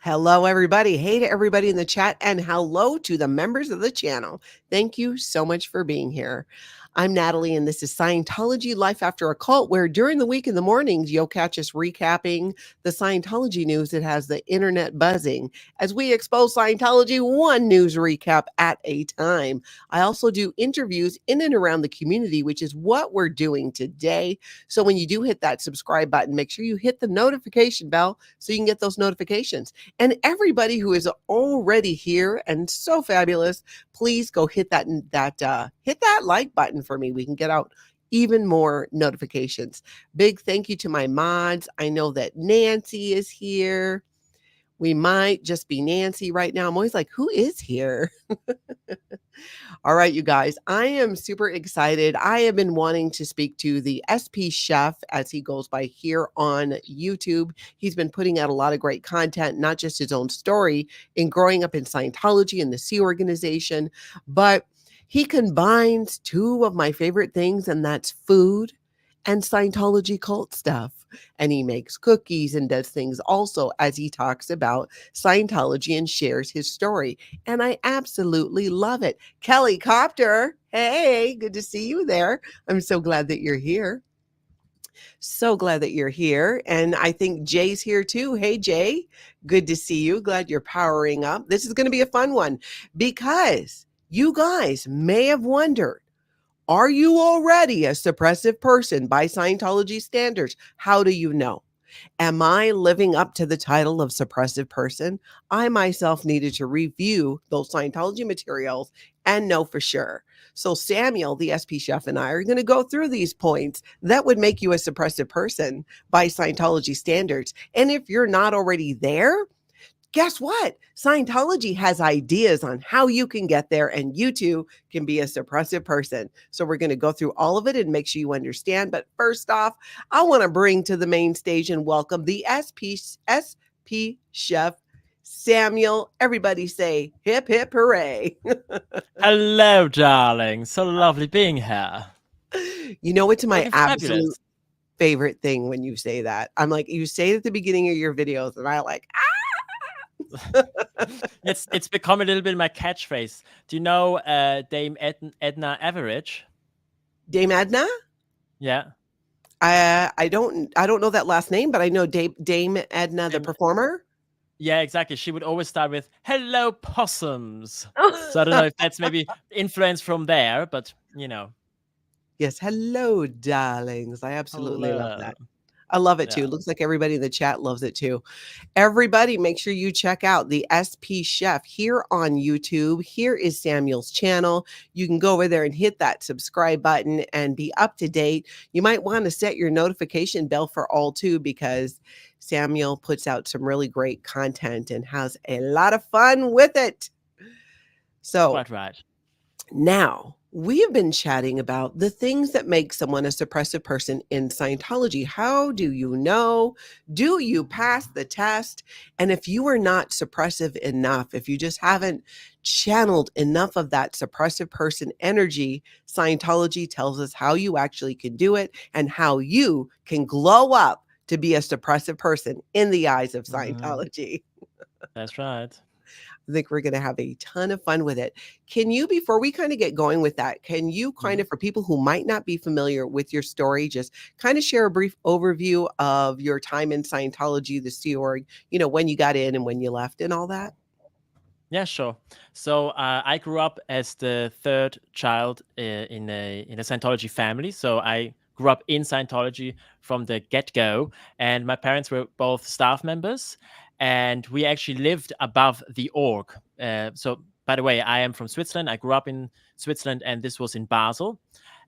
Hello, everybody. Hey to everybody in the chat, and hello to the members of the channel. Thank you so much for being here. I'm Natalie, and this is Scientology Life After a Cult, where during the week in the mornings, you'll catch us recapping the Scientology news that has the internet buzzing as we expose Scientology one news recap at a time. I also do interviews in and around the community, which is what we're doing today. So when you do hit that subscribe button, make sure you hit the notification bell so you can get those notifications. And everybody who is already here and so fabulous, please go hit that like button for me. We can get out even more notifications. Big thank you to my mods. I know that Nancy is here. We might just be Nancy right now. I'm always like, who is here? All right, you guys, I am super excited. I have been wanting to speak to the spchef, as he goes by here on YouTube. He's been putting out a lot of great content, not just his own story in growing up in Scientology and the Sea Organization, but he combines two of my favorite things, and that's food and Scientology cult stuff. And he makes cookies and does things also as he talks about Scientology and shares his story. And I absolutely love it. Kelly Copter, hey, good to see you there. I'm so glad that you're here. So glad that you're here. And I think Jay's here too. Hey, Jay, good to see you. Glad you're powering up. This is going to be a fun one because you guys may have wondered, are you already a suppressive person by Scientology standards? How do you know? Am I living up to the title of suppressive person? I myself needed to review those Scientology materials and know for sure. So Samuel, the spchef, and I are going to go through these points that would make you a suppressive person by Scientology standards. And if you're not already there, guess what? Scientology has ideas on how you can get there, and you too can be a suppressive person. So we're going to go through all of it and make sure you understand. But first off, I want to bring to the main stage and welcome the SP chef, Samuel. Everybody say hip, hip, hooray. Hello, darling. So lovely being here. You know, it's my Looking absolute fabulous. favorite thing when you say that. I'm like, you say it at the beginning of your videos, and I like, It's become a little bit my catchphrase. Do you know Dame Edna Everage? Dame Edna? Yeah. I don't know that last name, but I know Dame Edna, the performer. Yeah, exactly. She would always start with "Hello, possums." So I don't know if that's maybe influence from there, but you know. Yes, hello, darlings. I absolutely love Hello. that. I love it too. Yeah. Looks like everybody in the chat loves it too. Everybody, make sure you check out the spchef here on YouTube. Here is Samuel's channel. You can go over there and hit that subscribe button and be up to date. You might want to set your notification bell for all too, because Samuel puts out some really great content and has a lot of fun with it. So Quite right. now, we have been chatting about the things that make someone a suppressive person in Scientology. How do you know? Do you pass the test? And if you are not suppressive enough, if you just haven't channeled enough of that suppressive person energy, Scientology tells us how you actually can do it and how you can glow up to be a suppressive person in the eyes of Scientology. That's right. I think we're going to have a ton of fun with it. Can you, before we kind of get going with that, can you kind of, for people who might not be familiar with your story, just kind of share a brief overview of your time in Scientology, the Sea Org, you know, when you got in and when you left and all that? Yeah, sure. So I grew up as the third child in a Scientology family. So I grew up in Scientology from the get-go, and my parents were both staff members, and we actually lived above the org. So, by the way, I am from Switzerland. I grew up in Switzerland, and this was in Basel.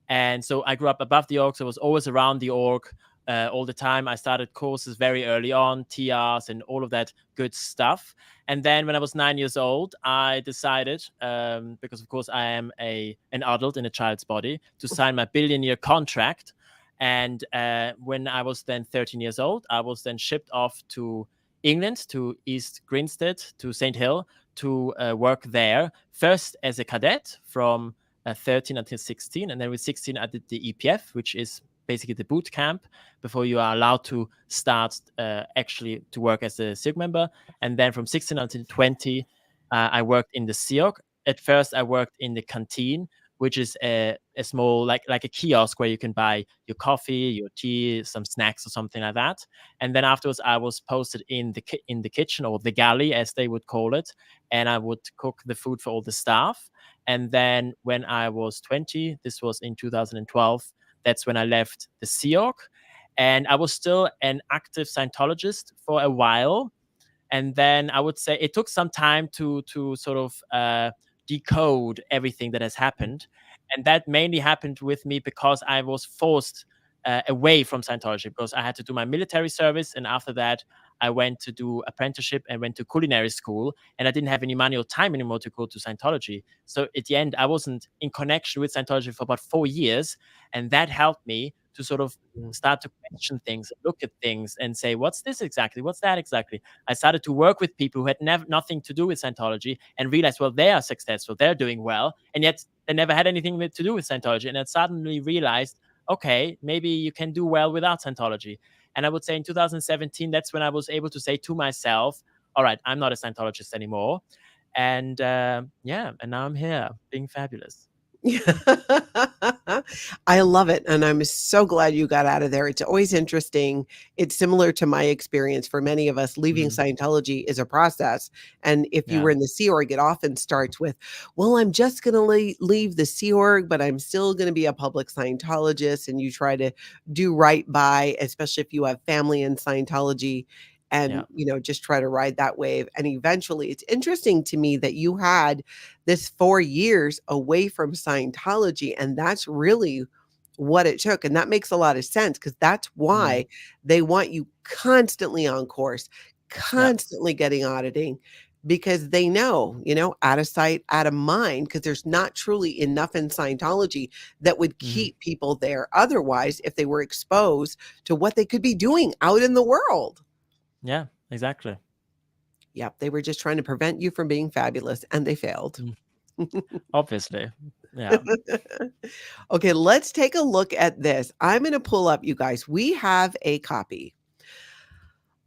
And so I grew up above the org, so I was always around the org all the time. I started courses very early on, TRs and all of that good stuff. And then when I was 9 years old, I decided, because of course I am an adult in a child's body, to sign my billion-year contract. And when I was then 13 years old, I was then shipped off to England, to East Grinstead, to St. Hill, to work there, first as a cadet from 13 until 16. And then with 16, I did the EPF, which is basically the boot camp before you are allowed to start actually to work as a SIOG member. And then from 16 until 20, I worked in the SIOG. At first, I worked in the canteen, which is a small, like a kiosk where you can buy your coffee, your tea, some snacks or something like that. And then afterwards, I was posted in the kitchen, or the galley, as they would call it, and I would cook the food for all the staff. And then when I was 20, this was in 2012, that's when I left the SIOG. And I was still an active Scientologist for a while. And then I would say it took some time to sort of decode everything that has happened. And that mainly happened with me because I was forced away from Scientology, because I had to do my military service. And after that, I went to do apprenticeship and went to culinary school. And I didn't have any money or time anymore to go to Scientology. So at the end, I wasn't in connection with Scientology for about 4 years. And that helped me to sort of start to question things, look at things and say, what's this exactly? What's that exactly? I started to work with people who had nothing to do with Scientology, and realized, well, they are successful, they're doing well, and yet they never had anything to do with Scientology. And I suddenly realized, okay, maybe you can do well without Scientology. And I would say in 2017, that's when I was able to say to myself, all right, I'm not a Scientologist anymore. And and now I'm here being fabulous. I love it. And I'm so glad you got out of there. It's always interesting. It's similar to my experience. For many of us, leaving Scientology is a process. And if you were in the Sea Org, it often starts with, well, I'm just going to leave the Sea Org, but I'm still going to be a public Scientologist. And you try to do right by, especially if you have family in Scientology, and just try to ride that wave. And eventually, it's interesting to me that you had this 4 years away from Scientology, and that's really what it took. And that makes a lot of sense, because that's why they want you constantly on course, constantly getting auditing, because they know, out of sight, out of mind, because there's not truly enough in Scientology that would keep people there. Otherwise, if they were exposed to what they could be doing out in the world. Yeah, exactly. Yep, they were just trying to prevent you from being fabulous, and they failed. Obviously. Yeah. Okay, let's take a look at this. I'm going to pull up, you guys. We have a copy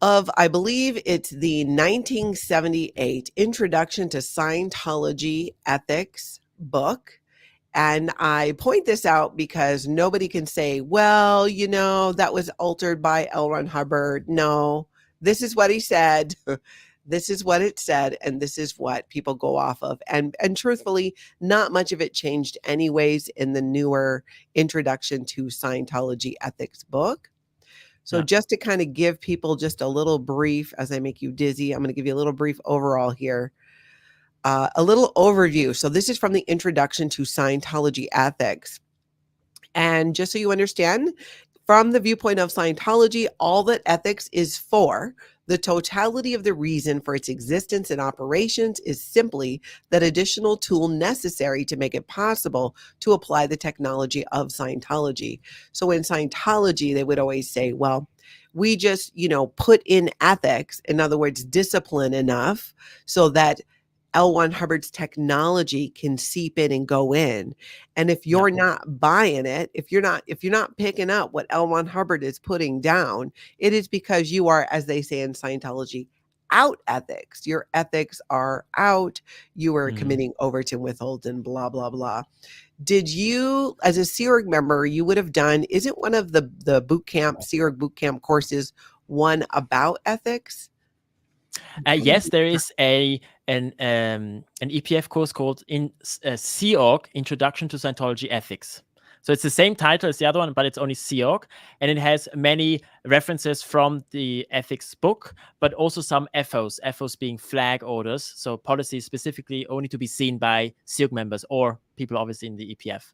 of, I believe it's the 1978 Introduction to Scientology Ethics book. And I point this out because nobody can say, well, that was altered by L Ron Hubbard. No, this is what he said. This is what it said, and this is what people go off of. And truthfully, not much of it changed anyways in the newer Introduction to Scientology Ethics book. So just to kind of give people just a little brief, as I make you dizzy, I'm going to give you a little brief overall here. A little overview. So this is from the Introduction to Scientology Ethics. And just so you understand, from the viewpoint of Scientology, all that ethics is for, the totality of the reason for its existence and operations, is simply that additional tool necessary to make it possible to apply the technology of Scientology. So in Scientology, they would always say, well, we just, put in ethics, in other words, discipline enough so that L Ron Hubbard's technology can seep in and go in. And if you're not buying it, if you're not picking up what L Ron Hubbard is putting down, it is because you are, as they say in Scientology, out ethics. Your ethics are out. You are committing overton, withholden, blah, blah, blah. Did you, as a Sea Org member, you would have done, isn't one of the boot camp, Sea Org boot camp courses one about ethics? Yes, there is an EPF course called Sea Org Introduction to Scientology Ethics. So it's the same title as the other one, but it's only Sea Org, and it has many references from the ethics book, but also some FOs being flag orders, so policies specifically only to be seen by Sea Org members or people obviously in the EPF.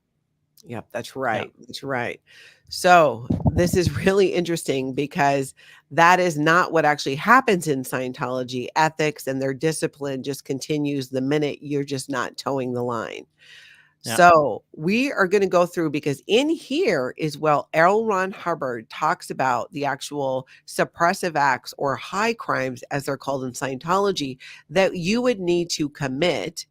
Yep, that's right. Yeah. That's right. So this is really interesting, because that is not what actually happens in Scientology. Ethics and their discipline just continues the minute you're just not towing the line. Yeah. So we are going to go through, because in here is, well, L Ron Hubbard talks about the actual suppressive acts, or high crimes, as they're called in Scientology, that you would need to commit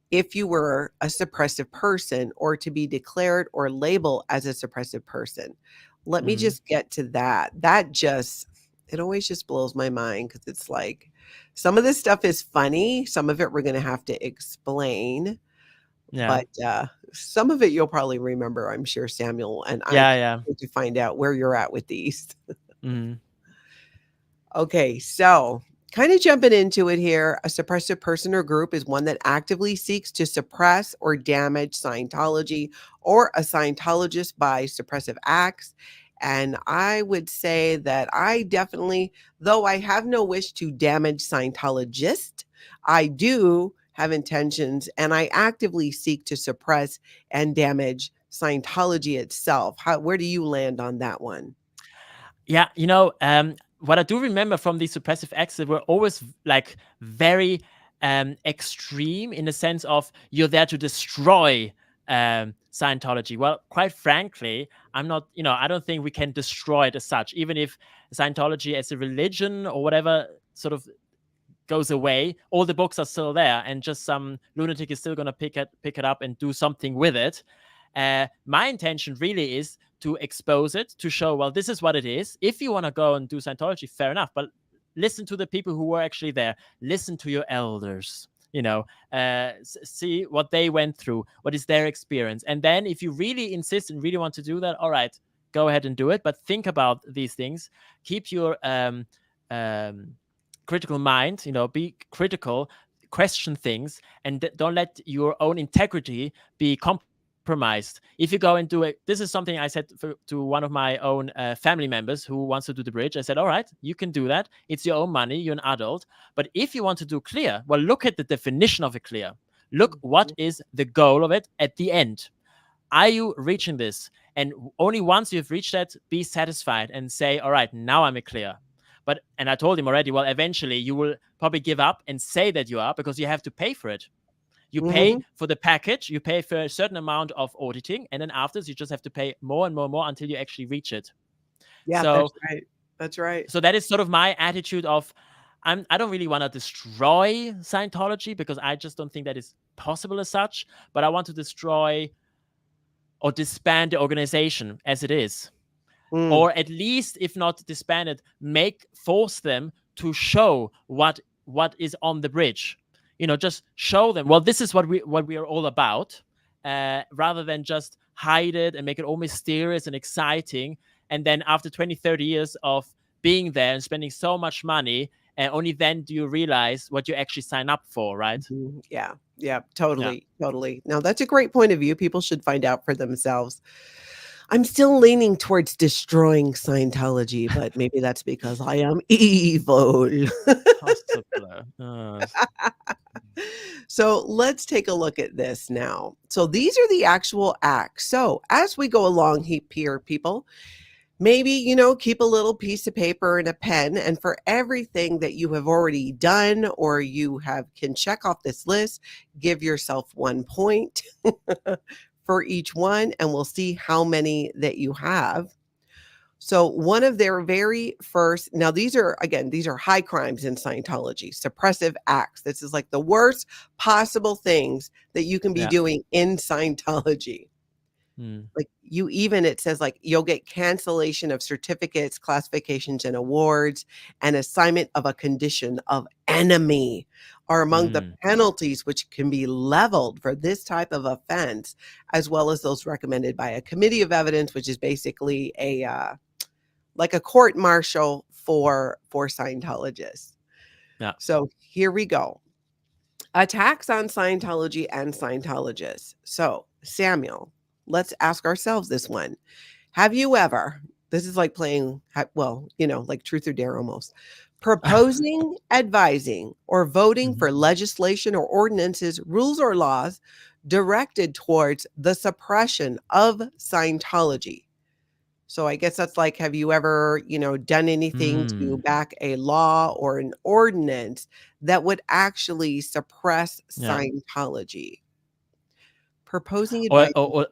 if you were a suppressive person, or to be declared or labeled as a suppressive person. Let me Mhm. just get to that. That just, it always just blows my mind because it's like some of this stuff is funny. Some of it we're going to have to explain, Yeah. but some of it you'll probably remember, I'm sure, Samuel. And I Yeah, can't yeah. wait to find out where you're at with these. Mhm. Okay, so kind of jumping into it here, a suppressive person or group is one that actively seeks to suppress or damage Scientology or a Scientologist by suppressive acts. And I would say that I definitely, though I have no wish to damage Scientologists, I do have intentions and I actively seek to suppress and damage Scientology itself. Where do you land on that one? Yeah, what I do remember from these suppressive acts, they were always like very extreme in the sense of you're there to destroy Scientology. Well, quite frankly, I'm not, I don't think we can destroy it as such, even if Scientology as a religion or whatever sort of goes away, all the books are still there, and just some lunatic is still going to pick it up and do something with it. My intention really is to expose it, to show, well, this is what it is. If you want to go and do Scientology, fair enough, but listen to the people who were actually there. Listen to your elders. See what they went through, what is their experience, and then if you really insist and really want to do that, all right, go ahead and do it. But think about these things. Keep your um, critical mind, be critical, question things, and don't let your own integrity be compromised. If you go and do it, this is something I said to one of my own family members who wants to do the bridge. I said, all right, you can do that. It's your own money. You're an adult. But if you want to do clear, well, look at the definition of a clear. Look, what is the goal of it at the end? Are you reaching this? And only once you've reached that, be satisfied and say, all right, now I'm a clear. And I told him already, well, eventually you will probably give up and say that you are, because you have to pay for it. You pay Mm-hmm. for the package, you pay for a certain amount of auditing, and then afterwards you just have to pay more and more and more until you actually reach it. Yeah, So that's right. That's right. so that is sort of my attitude of I don't really want to destroy Scientology, because I just don't think that is possible as such, but I want to destroy or disband the organization as it is. Mm. Or at least, if not disbanded, force them to show what is on the bridge. Just show them, well, this is what we are all about, rather than just hide it and make it all mysterious and exciting. And then after 20, 30 years of being there and spending so much money, and only then do you realize what you actually sign up for, right? Mhm. Yeah. Yeah, Yeah. totally, totally. Now that's a great point of view. People should find out for themselves. I'm still leaning towards destroying Scientology, but maybe that's because I am evil. Possible. So let's take a look at this now. So these are the actual acts. So as we go along here, people, maybe, keep a little piece of paper and a pen. And for everything that you have already done or can check off this list, give yourself 1 point for each one. And we'll see how many that you have. So one of their very first, now these are high crimes in Scientology, suppressive acts. This is like the worst possible things that you can be Yeah. doing in Scientology. Mm. Like it says like you'll get cancellation of certificates, classifications and awards, and assignment of a condition of enemy are among the Mm. penalties which can be leveled for this type of offense, as well as those recommended by a committee of evidence, which is basically like a court martial for Scientologists. Yeah. So here we go. Attacks on Scientology and Scientologists. So, Samuel, let's ask ourselves this one. Have you ever, this is like playing, like truth or dare almost, proposing, advising, or voting Mhm. for legislation or ordinances, rules, or laws directed towards the suppression of Scientology? So I guess that's like, have you ever, done anything to Mm. back a law or an ordinance that would actually suppress Yeah. Scientology? Proposing, Or, advising. or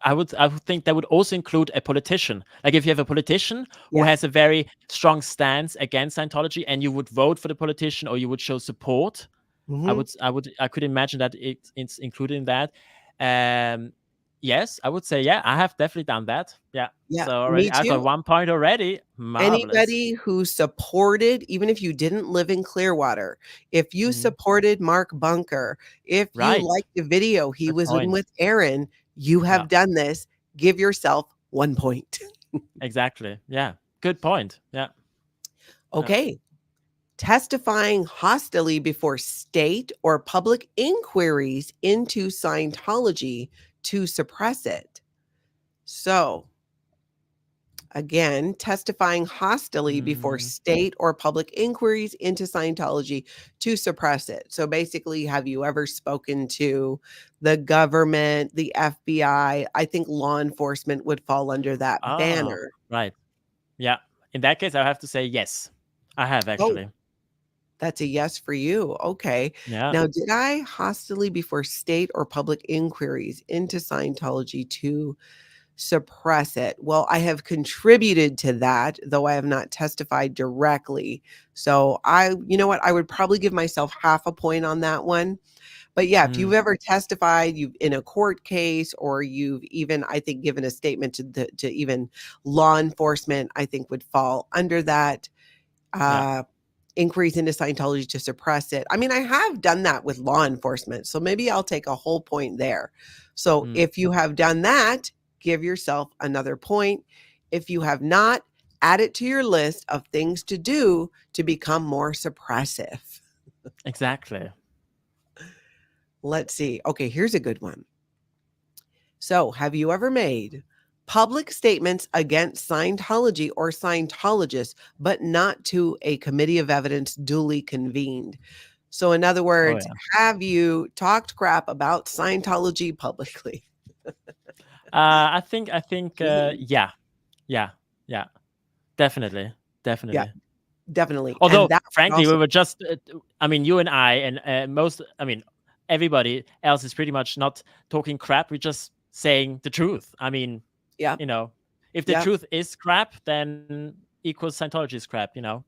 I would think that would also include a politician. Like if you have a politician who Yes. has a very strong stance against Scientology, and you would vote for the politician or you would show support, Mhm. I could imagine that it's included in that. Um, Yes, I would say, yeah, I have definitely done that. Yeah. Yeah, So already me I got too. 1 point already. Marvelous. Anybody who supported, even if you didn't live in Clearwater, if you Mm, supported Mark Bunker, if you right. liked the video he Good was in point. with Aaron, you Yeah, have done this. Give yourself 1 point. exactly. Yeah. Good point. Yeah. Yeah. Okay. Testifying hostilely before state or public inquiries into Scientology to suppress it. So, again, testifying hostilely before Mm, state or public inquiries into Scientology to suppress it. So basically, have you ever spoken to the government, the FBI? I think law enforcement would fall under that ah, banner. right. Yeah. In that case, I have to say yes. I have Oh, actually. that's a yes for you. Okay. Yeah. Now, did I hostilely before state or public inquiries into Scientology to suppress it? Well, I have contributed to that, though I have not testified directly. So you know what? I would probably give myself half a point on that one. But yeah, if Mm, you've ever testified, you've in a court case, or you've even, I think, given a statement to even law enforcement, I think would fall under that. yeah. Uh, Inquiries into Scientology to suppress it. I mean, I have done that with law enforcement, so maybe I'll take a whole point there. So Mm, if you have done that, give yourself another point. If you have not, add it to your list of things to do to become more suppressive. exactly. Let's see. Okay, here's a good one. So, have you ever made public statements against Scientology or Scientologists, but not to a committee of evidence duly convened? So, in other Oh words, yeah. have you talked crap about Scientology publicly? I think Mhm. yeah. Yeah. Yeah. Definitely. Yeah, Definitely. definitely. And Although, that would frankly, we also, were just, I mean, you and I, and I mean, everybody else is pretty much not talking crap. We're just saying the truth. I mean, yeah, you know, if the yeah. truth is crap, then equals Scientology is crap, you know?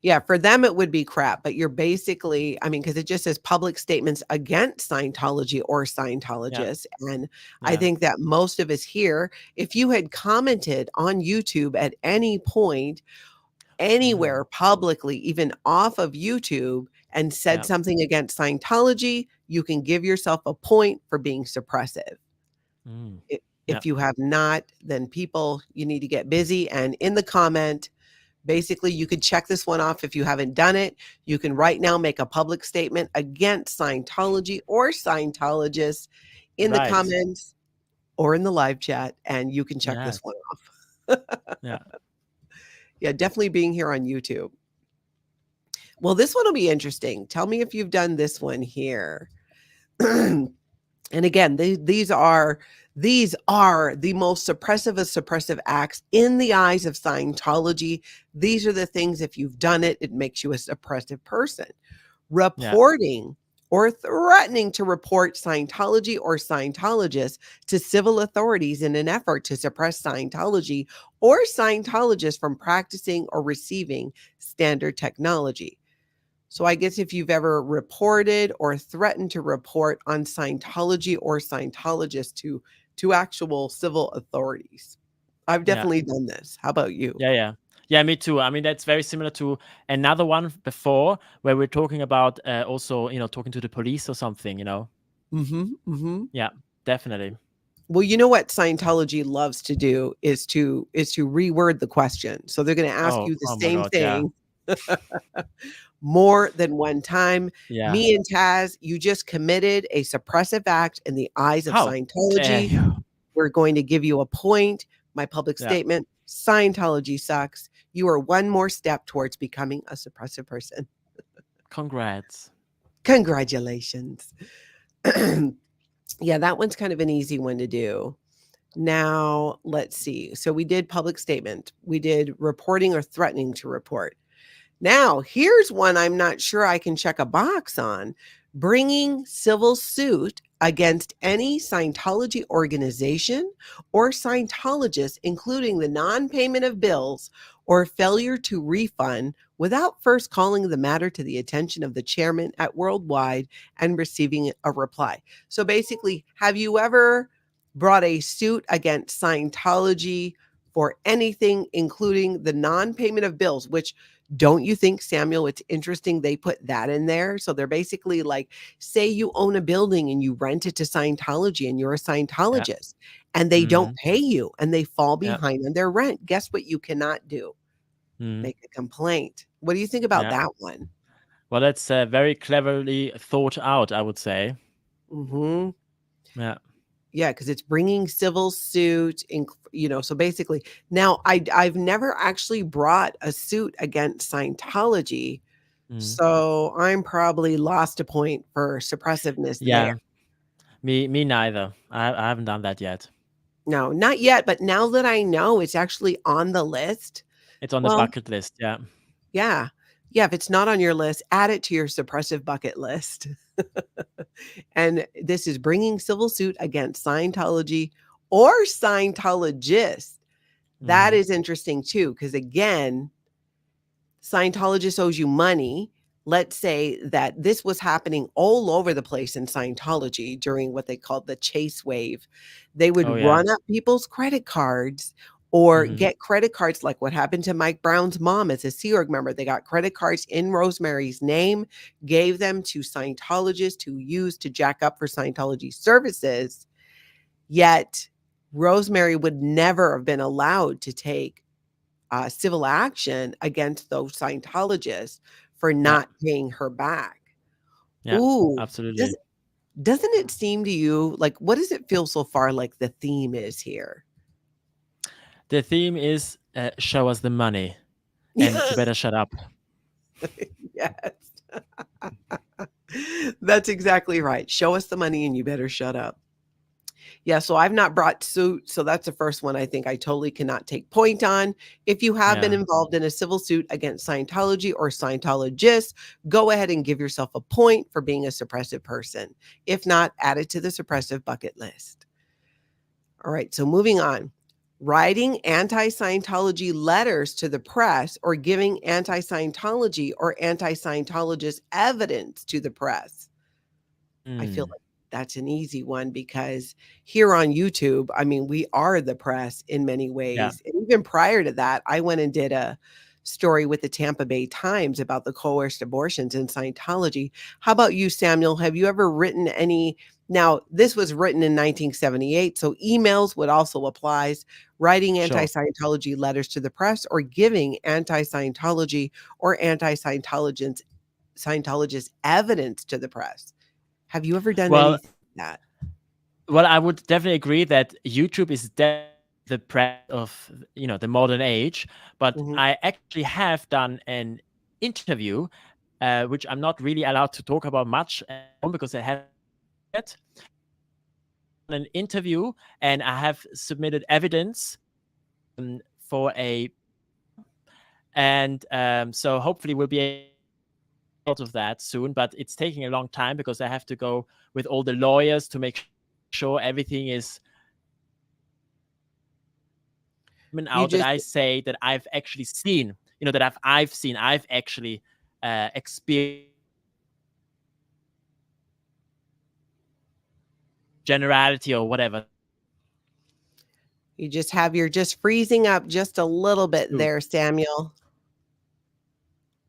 Yeah, for them it would be crap, but you're basically, I mean, because it just says public statements against Scientology or Yeah. Scientologists. And I Yeah. think that most of us here, if you had commented on YouTube at any point, Mm, anywhere publicly, even off of YouTube, and said yeah. something against Scientology, you can give yourself a point for being suppressive. Mm, I- yeah. If you have not, then people, you need to get busy. And in the comment, basically, you could check this one off if you haven't done it. You can right now make a public statement against Scientology or Scientologists in the Right. comments or in the live chat, and you can check this Yes. one off. Yeah. Yeah, definitely being here on YouTube. Well, this one will be interesting. Tell me if you've done this one here. And again, these are the most suppressive of suppressive acts in the eyes of Scientology. These are the things, if you've done it, it makes you a suppressive person. Yeah. Reporting or threatening to report Scientology or Scientologists to civil authorities in an effort to suppress Scientology or Scientologists from practicing or receiving standard technology. So I guess if you've ever reported or threatened to report on Scientology or Scientologists to actual civil authorities. I've Yeah. definitely done this. How about you? Yeah, yeah. Yeah, me too. I mean, that's very similar to another one before where we're talking about also, talking to the police or something, you know? Mhm, mhm. Yeah, definitely. Well, you know what Scientology loves to do is to reword the question. So they're gonna ask Oh, you the oh my same God. Yeah. thing more than one time. Yeah. Me and Taz, you just committed a suppressive act in the eyes of How dare Scientology. you? We're going to give you a point. My public Yeah. statement, Scientology sucks. You are one more step towards becoming a suppressive person. Congrats. Congratulations. Yeah, that one's kind of an easy one to do. Now, let's see. So we did public statement. We did reporting or threatening to report. Now, here's one I'm not sure I can check a box on. Bringing civil suit against any Scientology organization or Scientologist, including the non-payment of bills or failure to refund without first calling the matter to the attention of the chairman at Worldwide and receiving a reply. So basically, have you ever brought a suit against Scientology for anything, including the non-payment of bills, which don't you think, Samuel, it's interesting they put that in there? So they're basically like, say you own a building and you rent it to Scientology and you're a Yeah. Scientologist and they don't Mm. pay you and they fall Yeah. behind on their rent. Guess what you cannot do? Mm. Make a complaint. What do you think about Yeah. that one? Well, that's very cleverly thought out, I would say. Mhm. Yeah. Yeah, because it's bringing civil suit, so basically now I've never actually brought a suit against Scientology, Mm. so I'm probably lost a point for suppressiveness there. Yeah. Me neither. I haven't done that yet. No, not yet, but now that I know it's actually on the list, It's on the well, bucket list. Yeah. yeah. Yeah, if it's not on your list, add it to your suppressive bucket list. And this is bringing civil suit against Scientology or Scientologists. That Hmm. is interesting too, because again, Scientologist owes you money. Let's say that this was happening all over the place in Scientology during what they called the chase wave. They would Oh yeah. run up people's credit cards or Hmm. get credit cards like what happened to Mike Brown's mom as a Sea Org member. They got credit cards in Rosemary's name, gave them to Scientologists who used to jack up for Scientology services. Yet Rosemary would never have been allowed to take civil action against those Scientologists for Yeah. not paying her back. Yeah. Ooh, Absolutely. doesn't it seem to you like what does it feel so far like the theme is here? The theme is show us the money, and you Yes. better shut up. Yes. That's exactly right. Show us the money and you better shut up. Yeah, so I've not brought suit, so that's the first one I think I totally cannot take point on. If you have been Yeah. involved in a civil suit against Scientology or Scientologists, go ahead and give yourself a point for being a suppressive person. If not, add it to the suppressive bucket list. All right, so moving on. Writing anti Scientology letters to the press or giving anti Scientology or anti Scientologist evidence to the press. I feel Mm. like that's an easy one because here on YouTube, I mean, we are the press in many Yeah. ways. And even prior to that, I went and did a story with the Tampa Bay Times about the coerced abortions in Scientology. How about you, Samuel? Have you ever written any? Now, this was written in 1978, so emails would also apply. Writing Sure. anti-Scientology letters to the press or giving anti-Scientology or anti-Scientologist evidence to the press. Have you ever done Well, anything like that? I would definitely agree that YouTube is the press of the modern age. But Mhm. I actually have done an interview, which I'm not really allowed to talk about much because it hasn't yet. An interview, and I have submitted evidence for a, and so hopefully we'll be out of that soon. But it's taking a long time because I have to go with all the lawyers to make sure everything is You out that just I say that I've actually seen, that I've actually experienced generality or whatever. you're just freezing up just a little bit True. there, Samuel.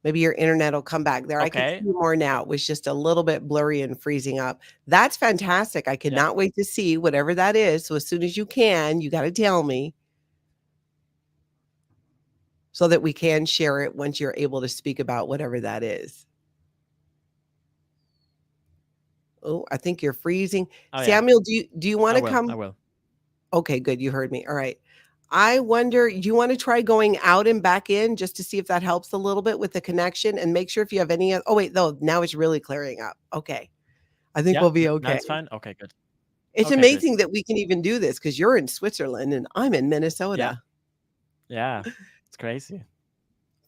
Maybe your internet will come back there. I can see Okay. you more now. It was just a little bit blurry and freezing up. That's fantastic. I Yeah. cannot wait to see whatever that is. So as soon as you can, you gotta tell me so that we can share it once you're able to speak about whatever that is. Oh, I think you're freezing. Oh yeah. Samuel, do you I wanna will. I come? will. Okay, good. You heard me. All right. I wonder, do you want to try going out and back in just to see if that helps a little bit with the connection and make sure if you have any oh wait, no, now it's really clearing up. Okay. I think Yeah. we'll be Now okay. it's fine. Okay. Good. It's Okay. Good. amazing that we can even do this because you're in Switzerland and I'm in Yeah. Minnesota. Yeah. It's crazy.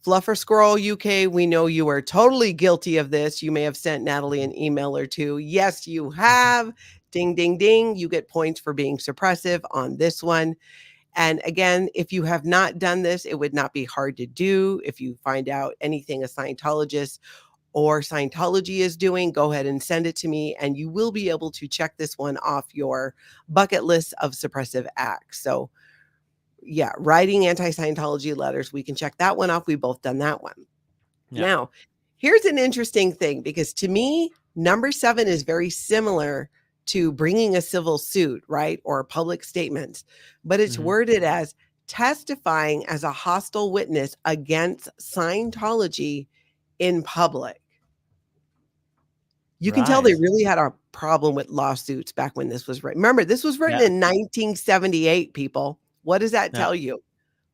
Fluffer Scroll UK, we know you are totally guilty of this. You may have sent Natalie an email or two. Yes, you have. Ding, ding, ding. You get points for being suppressive on this one. And again, if you have not done this, it would not be hard to do. If you find out anything a Scientologist or Scientology is doing, go ahead and send it to me, and you will be able to check this one off your bucket list of suppressive acts. So, yeah, writing anti-Scientology letters, we can check that one off. We've both done that one. Yeah. Now, here's an interesting thing, because to me, number 7 is very similar to bringing a civil suit, right? Or public statements, but it's worded as testifying as a hostile witness against Scientology in public. You can tell they Right. really had a problem with lawsuits back when this was written. Remember, this was written Yeah. in 1978, people. What does that Yeah. tell you?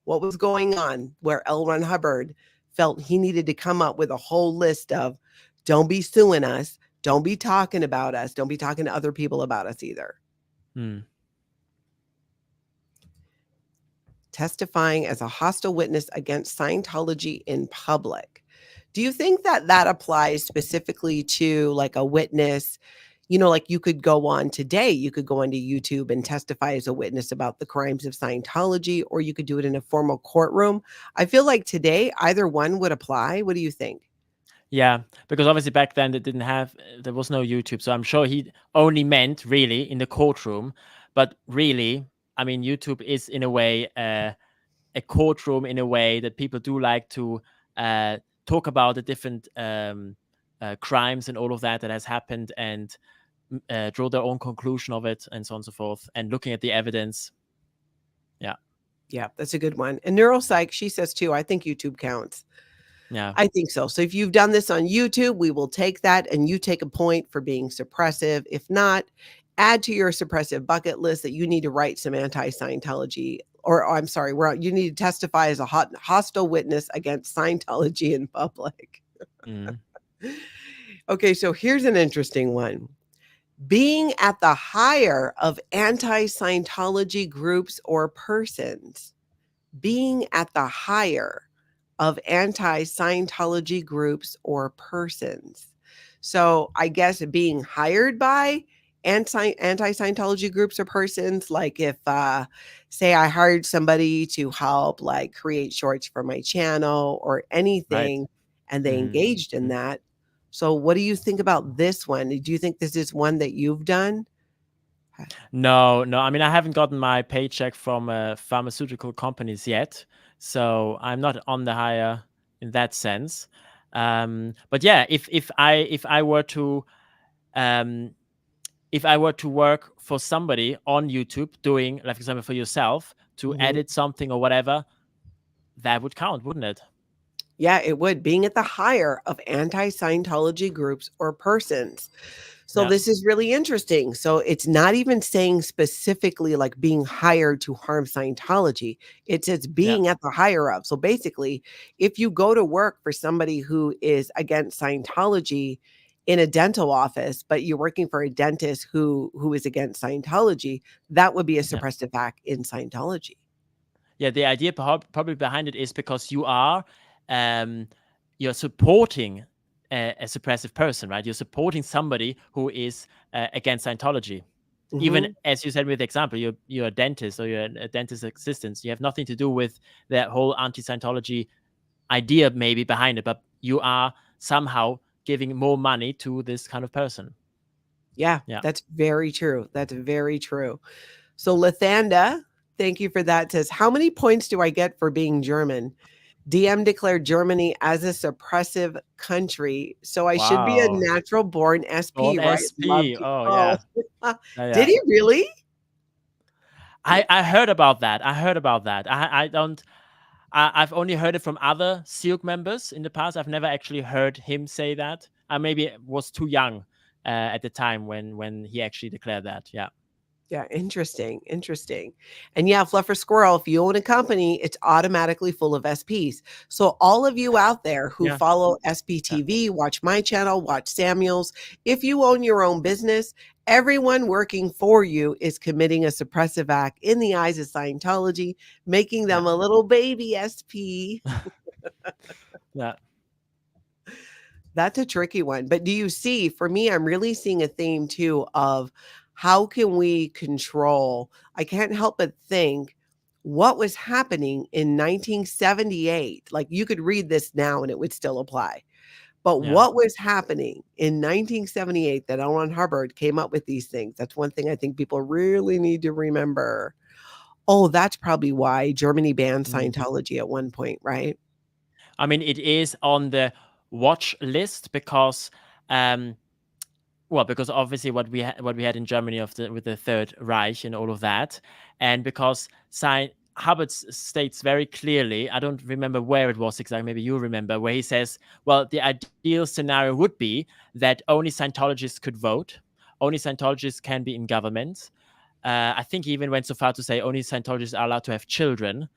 What was going on where L Ron Hubbard felt he needed to come up with a whole list of, don't be suing us, don't be talking about us, don't be talking to other people about us either. Mm. Testifying as a hostile witness against Scientology in public. Do you think that that applies specifically to like a witness? You know, like you could go on today, you could go onto YouTube and testify as a witness about the crimes of Scientology, or you could do it in a formal courtroom. I feel like today either one would apply. What do you think? Yeah, because obviously back then there was no YouTube, so I'm sure he only meant really in the courtroom. But really, I mean, YouTube is in a way a courtroom in a way that people do like to talk about the different crimes and all of that has happened, and draw their own conclusion of it, and so on and so forth, and looking at the evidence. Yeah. Yeah, that's a good one. And neuropsych, she says too, I think YouTube counts. Yeah. I think so. So if you've done this on YouTube, we will take that and you take a point for being suppressive. If not, add to your suppressive bucket list that you need to write some anti-Scientology, or I'm sorry, you need to testify as a hostile witness against Scientology in public. Mm. Okay, so here's an interesting one. Being at the higher of anti-Scientology groups or persons. Being at the higher of anti-Scientology groups or persons. So I guess being hired by anti-Scientology groups or persons, like if say I hired somebody to help like create shorts for my channel or Right. anything, and they engaged in that. So what do you think about this one? Do you think this is one that you've done? No. I mean, I haven't gotten my paycheck from pharmaceutical companies yet, so I'm not on the hire in that sense. But yeah, if I were to work for somebody on YouTube, doing, like for example, for yourself, to edit something or whatever, that would count, wouldn't it? Yeah, it would. Being at the higher of anti-Scientology groups or persons. So Yeah. this is really interesting. So it's not even saying specifically like being hired to harm Scientology. It says Yeah. being at the higher of. So basically, if you go to work for somebody who is against Scientology in a dental office, but you're working for a dentist who is against Scientology, that would be a Yeah. suppressive act in Scientology. Yeah, the idea probably behind it is because you're supporting a suppressive person, right? You're supporting somebody who is against Scientology. Even Mhm. as you said with the example, you're a dentist, or you're a dentist assistant. You have nothing to do with that whole anti-Scientology idea maybe behind it, but you are somehow giving more money to this kind of person. Yeah, Yeah. that's very true. That's very true. So Lathanda, thank you for that, says, how many points do I get for being German? DM declared Germany as a suppressive country. So I should be a Wow. natural born SP, Born right? Love SP. to. Oh Oh, yeah. Yeah. did Yeah. he really? I heard about that. I don't. I've only heard it from other Silk members in the past. I've never actually heard him say that. I maybe was too young at the time when he actually declared that. Yeah. Yeah, interesting, interesting. And yeah, Fluffer Squirrel, if you own a company, it's automatically full of SPs. So all of you out there who Yeah. follow Yeah. SPTV, watch my channel, watch Samuel's, if you own your own business, everyone working for you is committing a suppressive act in the eyes of Scientology, making Yeah. them a little baby SP. Yeah. That's a tricky one. But do you see, for me, I'm really seeing a theme too of how can we control? I can't help but think what was happening in 1978. Like you could read this now and it would still apply. But Yeah. what was happening in 1978 that L Ron Hubbard came up with these things? That's one thing I think people really need to remember. Oh, that's probably why Germany banned Mm. Scientology at one point, right? I mean, it is on the watch list because, um, well, because obviously what we had in Germany with the Third Reich and all of that, and because Hubbard states very clearly, I don't remember where it was exactly, maybe you remember, where he says, well, the ideal scenario would be that only Scientologists could vote, only Scientologists can be in government. I think he even went so far to say only Scientologists are allowed to have children.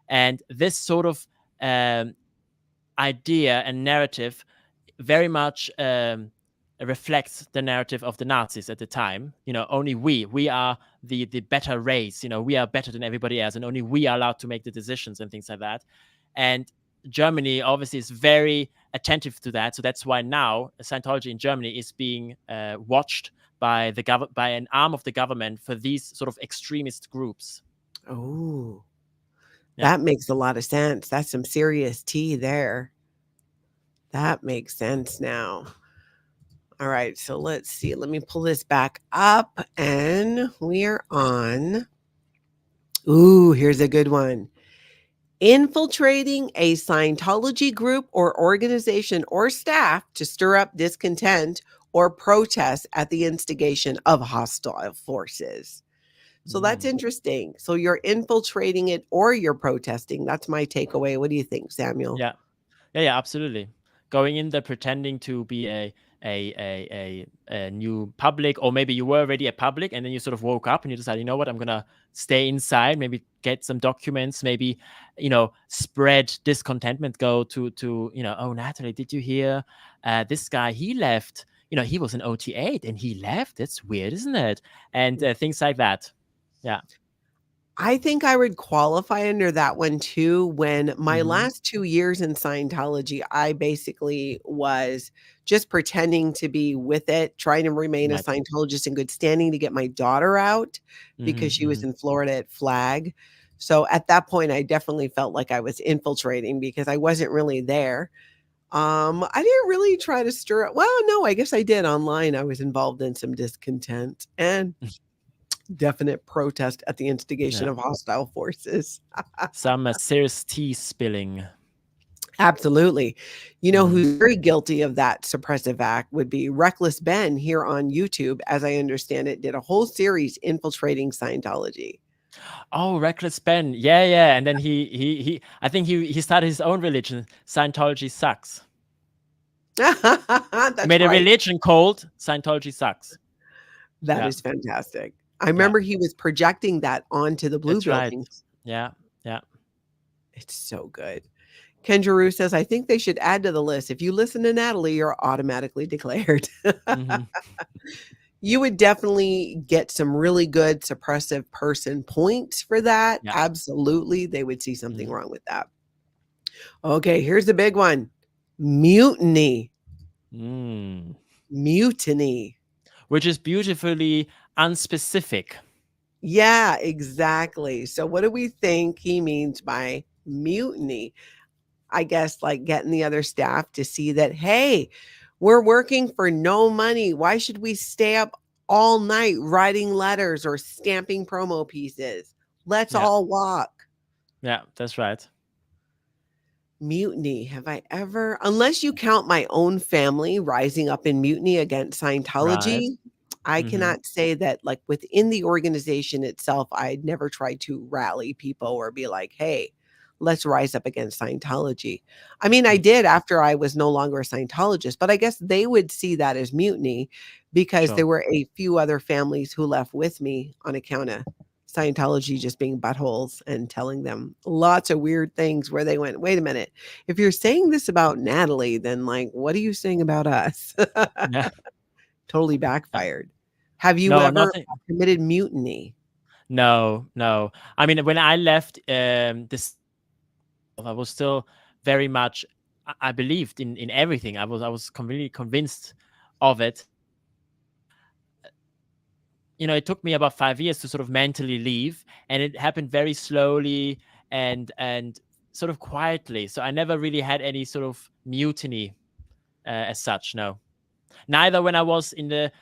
And this sort of um, idea and narrative very much reflects the narrative of the Nazis at the time. Only we are the better race. We are better than everybody else, and only we are allowed to make the decisions and things like that. And Germany obviously is very attentive to that. So that's why now Scientology in Germany is being watched by by an arm of the government for these sort of extremist groups. Oh, Yeah. that makes a lot of sense. That's some serious tea there. That makes sense now. All right, so let's see. Let me pull this back up and we are on. Ooh, here's a good one. Infiltrating a Scientology group or organization or staff to stir up discontent or protest at the instigation of hostile forces. So that's Mm. interesting. So you're infiltrating it or you're protesting. That's my takeaway. What do you think, Samuel? Yeah. Yeah, absolutely. Going in there pretending to be a new public, or maybe you were already a public, and then you sort of woke up and you decided, you know what, I'm gonna stay inside, maybe get some documents, maybe spread discontentment, go to oh, Natalie, did you hear this guy? He left. He was an OT8 and he left. That's weird, isn't it? And things like that. Yeah. I think I would qualify under that one too. When my Mm-hmm. last 2 years in Scientology, I basically was just pretending to be with it, trying to remain a Right. Scientologist in good standing to get my daughter out because Mm-hmm. she was Mm-hmm. in Florida at Flag. So at that point, I definitely felt like I was infiltrating because I wasn't really there. I didn't really try to stir up. Well, no, I guess I did online. I was involved in some discontent and definite protest at the instigation Yeah. of hostile forces. Some serious tea spilling. Absolutely. You know Mm-hmm. who's very guilty of that suppressive act would be Reckless Ben here on YouTube, as I understand it, did a whole series infiltrating Scientology. Oh, Reckless Ben. Yeah, yeah. And then he I think he started his own religion. Scientology sucks. He That's made a right. religion called Scientology sucks. That Yeah. is fantastic. I Yeah. remember he was projecting that onto the blue That's right. buildings. Yeah. Yeah. It's so good. Kenjuru says, I think they should add to the list. If you listen to Natalie, you're automatically declared. Mm-hmm. You would definitely get some really good suppressive person points for that. Yeah. Absolutely. They would see something Mm. wrong with that. Okay, here's the big one. Mutiny. Mm. Mutiny. Which is beautifully unspecific. Yeah, exactly. So what do we think he means by mutiny? I guess like getting the other staff to see that, hey, we're working for no money. Why should we stay up all night writing letters or stamping promo pieces? Let's Yeah. all walk. Yeah, that's right. Mutiny. Have I ever, unless you count my own family rising up in mutiny against Right. Scientology, I Mm-hmm. cannot say that, like within the organization itself, I'd never tried to rally people or be like, hey, let's rise up against Scientology. I mean, I Mm. did after I was no longer a Scientologist, but I guess they would see that as mutiny because Sure. there were a few other families who left with me on account of Scientology just being buttholes and telling them lots of weird things where they went, wait a minute, if you're saying this about Natalie, then like, what are you saying about us? Yeah. Totally Yeah. backfired. Have you No, ever nothing. committed mutiny? No, no. I mean, when I left this, I was still very much. I believed in everything. I was completely convinced of it. It took me about 5 years to sort of mentally leave, and it happened very slowly and sort of quietly. So I never really had any sort of mutiny. as such. No, neither when I was in the.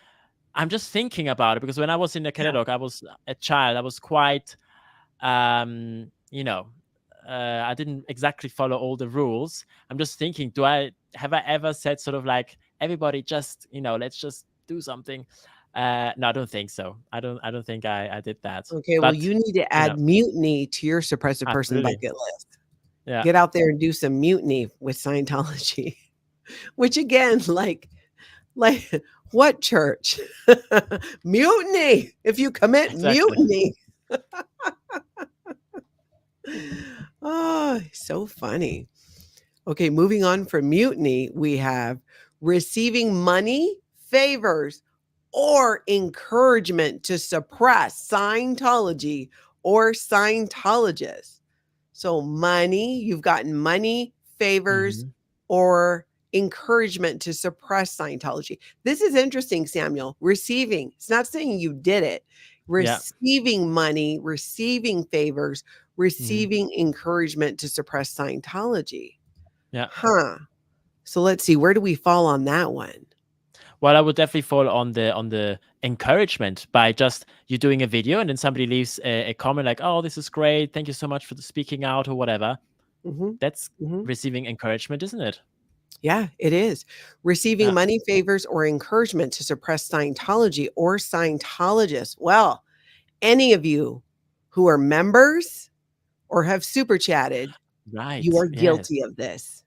I'm just thinking about it because when I was in the Yeah. Catalogue, I was a child. I was quite, you know, I didn't exactly follow all the rules. I'm just thinking, have I ever said sort of like everybody just let's just do something? No, I don't think so. I don't think I did that. Okay, well, But you need to you know, add mutiny to your suppressive person absolutely, bucket list. yeah, Get out there and do some mutiny with Scientology, which again, like what church? Mutiny. If you commit exactly. mutiny. Oh, so funny. Okay, moving on from mutiny, we have receiving money, favors, or encouragement to suppress Scientology or Scientologists. So, money, you've gotten money, favors, Hmm. or encouragement to suppress Scientology. This is interesting, Samuel. Receiving, it's not saying you did it. Yeah. Receiving money, receiving favors, Hmm. receiving encouragement to suppress Scientology. Yeah. Huh. So let's see, where do we fall on that one? Well, I would definitely fall on the encouragement by just you doing a video and then somebody leaves a comment like, "Oh, this is great. Thank you so much for the speaking out," or whatever. Mhm, That's mhm. receiving encouragement, isn't it? Yeah, it is. Receiving Yeah. money, favors, or encouragement to suppress Scientology or Scientologists. Well, any of you who are members or have super chatted, you Right. are Yes. guilty of this.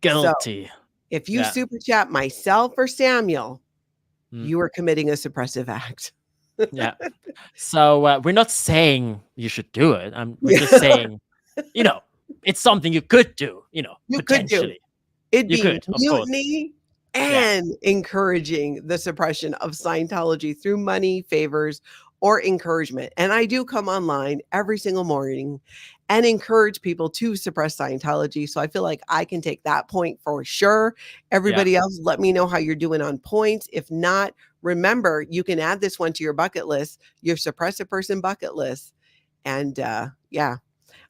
So Guilty. if you Yeah. super chat myself or Samuel, Mm, you are committing a suppressive act. yeah. So we're not saying you should do it. We're just Yeah, saying, you know, it's something you could do. you could do. Potentially. It'd You be could, of course. mutiny Yeah. and encouraging the suppression of Scientology through money, favors, or encouragement. And I do come online every single morning and encourage people to suppress Scientology. So I feel like I can take that point for sure. Yeah. Everybody else, let me know how you're doing on points. If not, remember, you can add this one to your bucket list, your suppressive person bucket list. And yeah,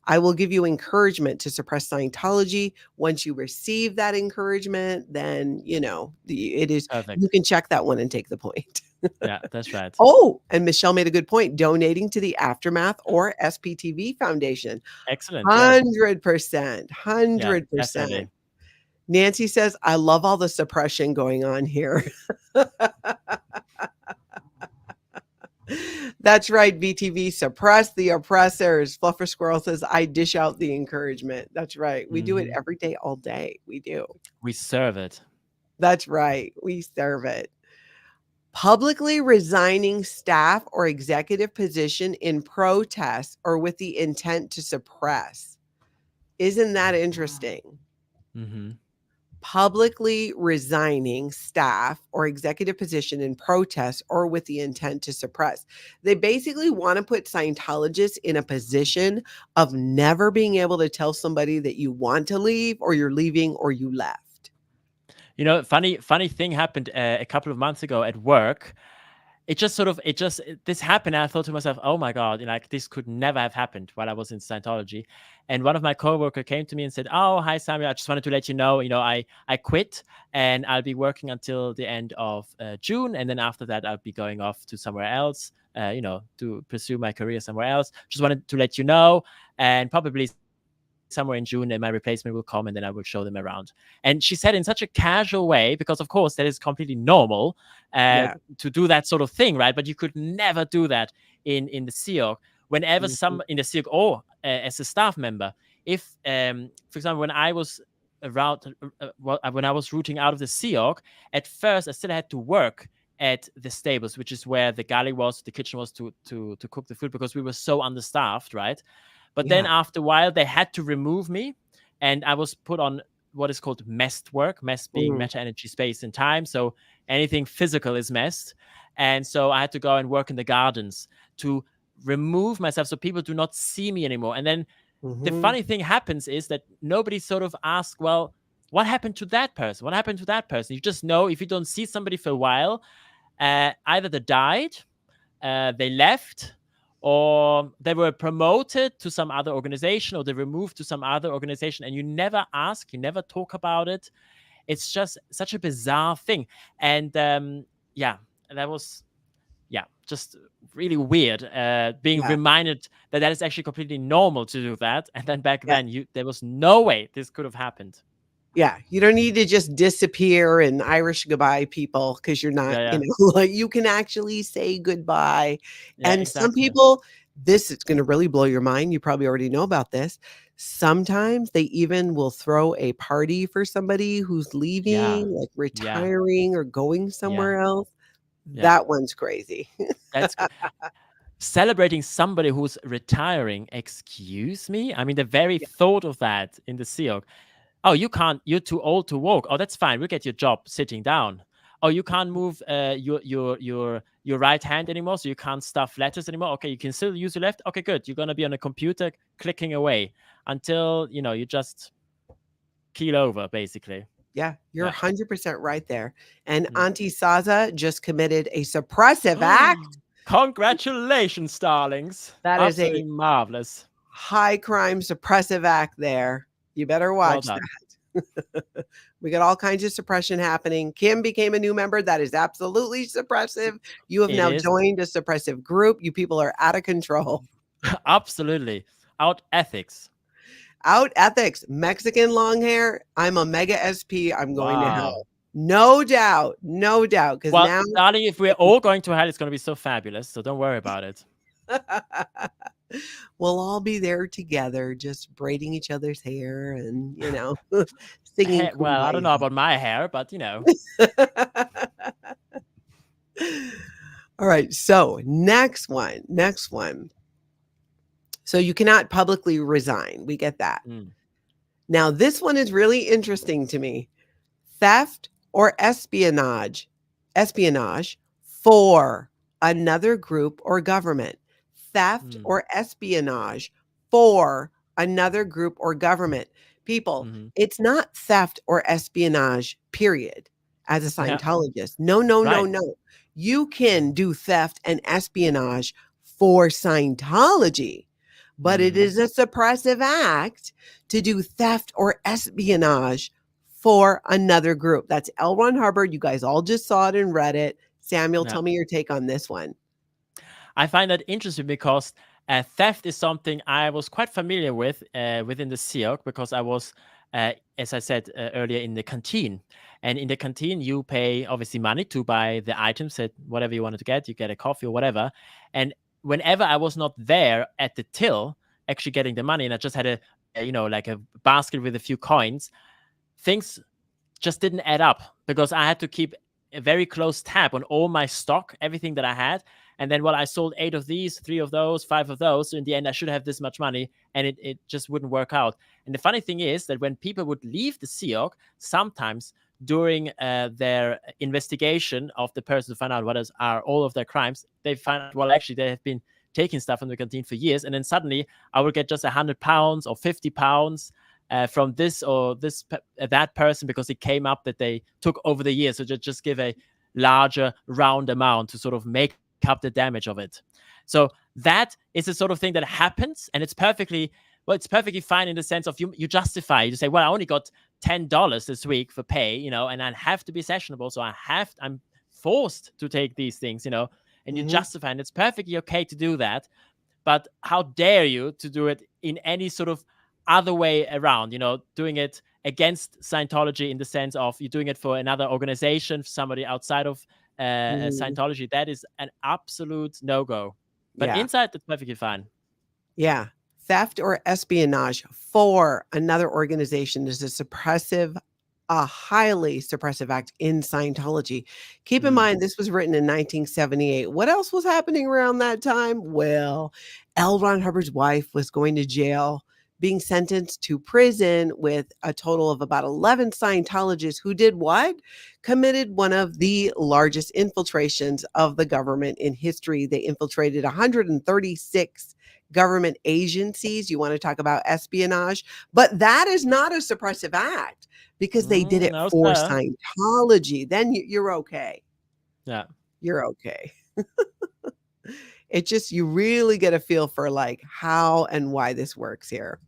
I will give you encouragement to suppress Scientology. Once you receive that encouragement, then, it is, you Perfect. can check that one and take the point. Yeah, that's right. Oh, and Michelle made a good point, donating to the Aftermath or SPTV Foundation. Excellent. Yeah. 100%, Yeah, 100%. definitely. Nancy says, I love all the suppression going on here. That's right, BTV. Suppress the oppressors. Fluffer Squirrel says, I dish out the encouragement. That's right. We do it Hmm. every day, all day. We do. We serve it. That's right. We serve it. Publicly resigning staff or executive position in protest or with the intent to suppress. Isn't that interesting? Hmm. Publicly resigning staff or executive position in protest or with the intent to suppress. They basically want to put Scientologists in a position of never being able to tell somebody that you want to leave or you're leaving or you left. Funny thing happened a couple of months ago at work. This happened. And I thought to myself, oh my God, like this could never have happened while I was in Scientology. And one of my coworker came to me and said, oh, hi, Samuel. I just wanted to let you know, I quit and I'll be working until the end of June. And then after that, I'll be going off to somewhere else, to pursue my career somewhere else. Just wanted to let you know. And probably somewhere in June, my replacement will come and then I will show them around. And she said in such a casual way, because of course that is completely normal Yeah. to do that sort of thing, right? But you could never do that in the SEOG. Whenever Mhm. some in the SEOG or as a staff member, if for example, when I was around, when I was rooting out of the SEOG, at first I still had to work at the stables, which is where the galley was, the kitchen was to cook the food because we were so understaffed, right? But then Yeah. after a while, they had to remove me, and I was put on what is called messed work, messed being Mm. meta energy, space, and time. So anything physical is messed. And so I had to go and work in the gardens to remove myself so people do not see me anymore. And then the Mhm. funny thing happens is that nobody sort of asks, well, what happened to that person? What happened to that person? You just know if you don't see somebody for a while, either they died, they left, or they were promoted to some other organization, or they were moved to some other organization, and you never ask, you never talk about it. it's just such a bizarre thing. And yeah, that was, yeah, just really weird, being Yeah. reminded that that is actually completely normal to do that. And then back Yeah. then, there was no way this could have happened. Yeah, you don't need to just disappear and Irish goodbye people because you're not, Yeah, yeah, like you can actually say goodbye. yeah, And some exactly. people, this is going to really blow your mind. You probably already know about this. Sometimes they even will throw a party for somebody who's Yeah, leaving, like yeah, retiring or going yeah, somewhere else. yeah. That one's crazy. That's celebrating somebody who's retiring. Excuse me? I mean, the very Yeah. thought of that in the Seahawk. Oh, you can't. You're too old to walk. Oh, that's fine. We'll get your job sitting down. Oh, you can't move your right hand anymore, so you can't stuff letters anymore. Okay, you can still use your left. Okay, good. You're gonna be on a computer clicking away until you just keel over, basically. Yeah, you're Yeah. 100% right there. And Mm. Auntie Saza just committed a suppressive act. Congratulations, darlings. That is a Absolutely marvelous. high crime suppressive act there. You better Well watch done. that. We got all kinds of suppression happening. Kim became a new member. That is absolutely suppressive. You have It now is. joined a suppressive group. You people are out of control. Absolutely. Out ethics. Out ethics. Mexican long hair. I'm a mega SP. I'm going to Wow. hell. No doubt. No doubt. Because Well, now darling, if we're all going to hell, it's going to be so fabulous. So don't worry about it. we'll all be there together, just braiding each other's hair and, singing Well, I don't kumbaya. know about my hair, but All right. So next one. Next one. So you cannot publicly resign. We get that. Mm, Now, this one is really interesting to me. Theft or espionage for another group or government. Theft mm, or espionage for another group or government. People, mm-hmm. it's not theft or espionage, period, as a Yeah, Scientologist. No, no, no, right. no. You can do theft and espionage for Scientology, but it Mm-hmm. is a suppressive act to do theft or espionage for another group. That's L Ron Hubbard. You guys all just saw it and read it. Samuel, Yeah. tell me your take on this one. I find that interesting because theft is something I was quite familiar with within the SEOC because I was, as I said earlier, in the canteen. And in the canteen, you pay obviously money to buy the items that whatever you wanted to get, you get a coffee or whatever. And whenever I was not there at the till, actually getting the money, and I just had like a basket with a few coins, things just didn't add up because I had to keep a very close tab on all my stock, everything that I had. And then, well, I sold 8 of these, 3 of those, 5 of those. So in the end, I should have this much money, and it just wouldn't work out. And the funny thing is that when people would leave the SEOC, sometimes during their investigation of the person to find out what are all of their crimes, they find out, well, actually, they have been taking stuff from the canteen for years. And then suddenly I would get just £100 or £50 from this or that person because it came up that they took over the years. So just give a larger round amount to sort of make up the damage of it. So that is the sort of thing that happens, and it's perfectly fine in the sense of you justify. You say, well, I only got $10 this week for pay, and I have to be sessionable, so I'm forced to take these things, and you Mhm. justify, and it's perfectly okay to do that. But how dare you to do it in any sort of other way around, doing it against Scientology in the sense of you're doing it for another organization, somebody outside of Mhm. Scientology. That is an absolute no-go. But Yeah. inside, that's perfectly fine. Yeah. Theft or espionage for another organization is a highly suppressive act in Scientology. Keep in Mm, mind, this was written in 1978. What else was happening around that time? Well, L. Ron Hubbard's wife was going to jail, being sentenced to prison with a total of about 11 Scientologists who did what? Committed one of the largest infiltrations of the government in history. They infiltrated 136 government agencies. You want to talk about espionage, but that is not a suppressive act because they did it no, for sir. Scientology. Then you're okay. Yeah. You're okay. It just, you really get a feel for like how and why this works here.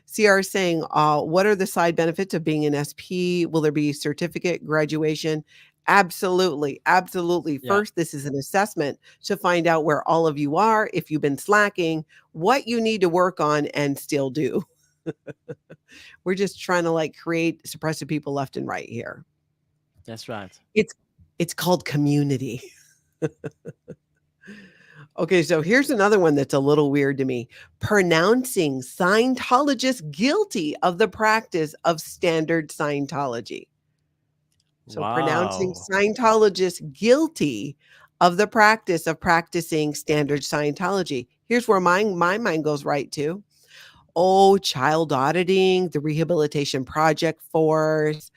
CR is saying, what are the side benefits of being an SP? Will there be certificate, graduation? Absolutely. Absolutely. Yeah, First, this is an assessment to find out where all of you are, if you've been slacking, what you need to work on and still do. We're just trying to like create suppressive people left and right here. that's right. It's it's called community. Okay, so here's another one that's a little weird to me. Pronouncing Scientologists guilty of the practice of standard Scientology. So pronouncing Wow. Scientologists guilty of the practice of practicing standard Scientology. Here's where my mind goes right to. Oh, child auditing, the Rehabilitation Project Force,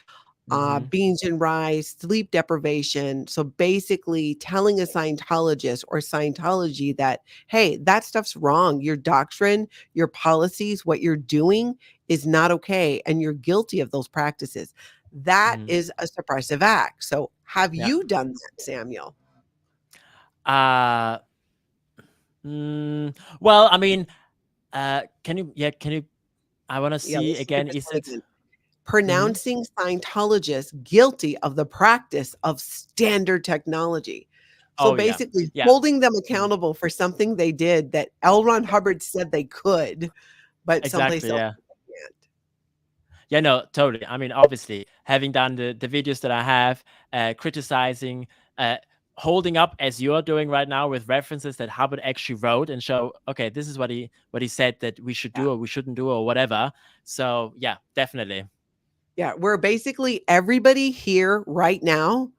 Mm-hmm. beans and rice, sleep deprivation. So basically telling a Scientologist or Scientology that, hey, that stuff's wrong. Your doctrine, your policies, what you're doing is not okay. And you're guilty of those practices. That Mm-hmm. is a suppressive act. So have Yeah. you done that, Samuel? Uh, well, I mean, can you? Yeah, can you? I want to Yeah, see let's look at again. this Is one it? again. Mm-hmm. Pronouncing Scientologists guilty of the practice of standard technology. So Oh yeah, basically, yeah. holding them Mm, accountable for something they did that L. Ron Hubbard said they could, but someplace exactly. else Yeah. they can't. Yeah. No. Totally. I mean, obviously, having done the videos that I have, criticizing, uh, holding up as you're doing right now with references that Hubbard actually wrote and show, okay, this is what he said that we should Yeah. do or we shouldn't do or whatever. So yeah, definitely. Yeah. We're basically everybody here right now,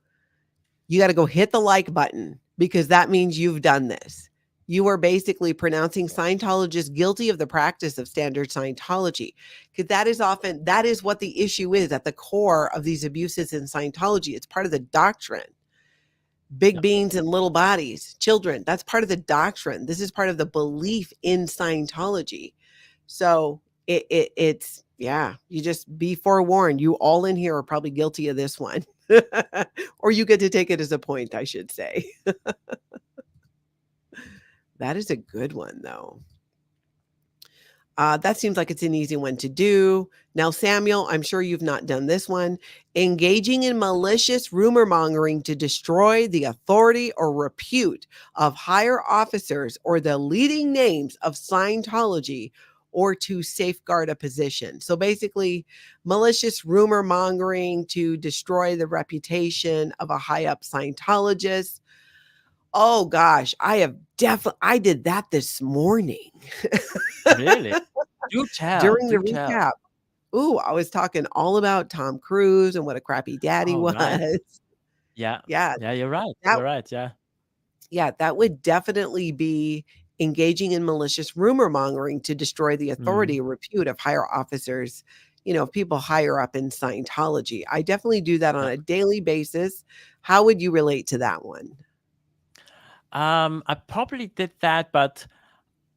you got to go hit the like button because that means you've done this. You are basically pronouncing Scientologists guilty of the practice of standard Scientology. Because that is what the issue is at the core of these abuses in Scientology. It's part of the doctrine. Big Yeah. beans and little bodies, children, that's part of the doctrine. This is part of the belief in Scientology. So it's, yeah, you just be forewarned. You all in here are probably guilty of this one. Or you get to take it as a point, I should say. That is a good one, though. That seems like it's an easy one to do. Now, Samuel, I'm sure you've not done this one. Engaging in malicious rumor mongering to destroy the authority or repute of higher officers or the leading names of Scientology or to safeguard a position. So basically, malicious rumor mongering to destroy the reputation of a high up Scientologist. Oh gosh, I did that this morning. Really? Do tell. During the Do tell. recap. Ooh, I was talking all about Tom Cruise and what a crappy daddy Oh, was. right. Yeah. Yeah, Yeah. You're right. that You're right. Yeah. yeah, that would definitely be engaging in malicious rumor mongering to destroy the Mm. authority or repute of higher officers, people higher up in Scientology. I definitely do that on Yeah. a daily basis. How would you relate to that one? I probably did that, but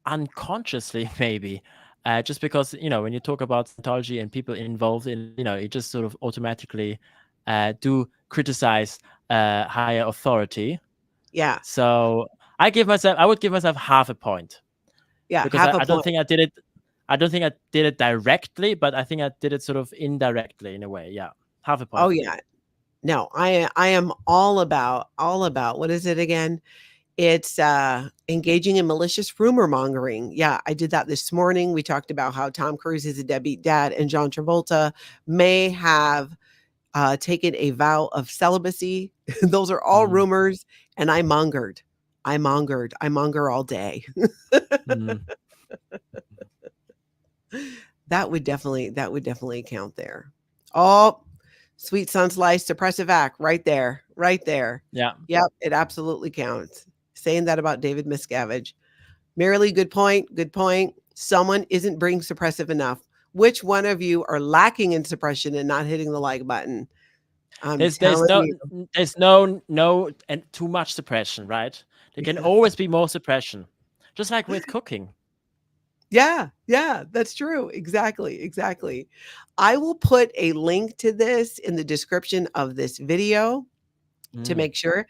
unconsciously maybe. Just because when you talk about Scientology and people involved in you just sort of automatically do criticize higher authority. Yeah. So I would give myself half a point Yeah, because half a I don't point. think I did it. I don't think I did it directly, but I think I did it sort of indirectly in a way. Yeah, half a point Oh for me. yeah. No, I am all about what is it again? It's engaging in malicious rumor mongering. Yeah, I did that this morning. We talked about how Tom Cruise is a deadbeat dad and John Travolta may have taken a vow of celibacy. Those are all Mm, rumors, and I mongered. I monger all day. mm, That would definitely count there. Oh, sweet sun slice, suppressive act, right there, right there. yeah. Yep, it absolutely counts. Saying that about David Miscavige. Merely, good point. Good point. Someone isn't being suppressive enough. Which one of you are lacking in suppression and not hitting the like button? I'm There's telling no you. there's no and too much suppression, right? There can always be more suppression, just like with cooking. Yeah, yeah, that's true. Exactly, exactly. I will put a link to this in the description of this video to Mm, make sure.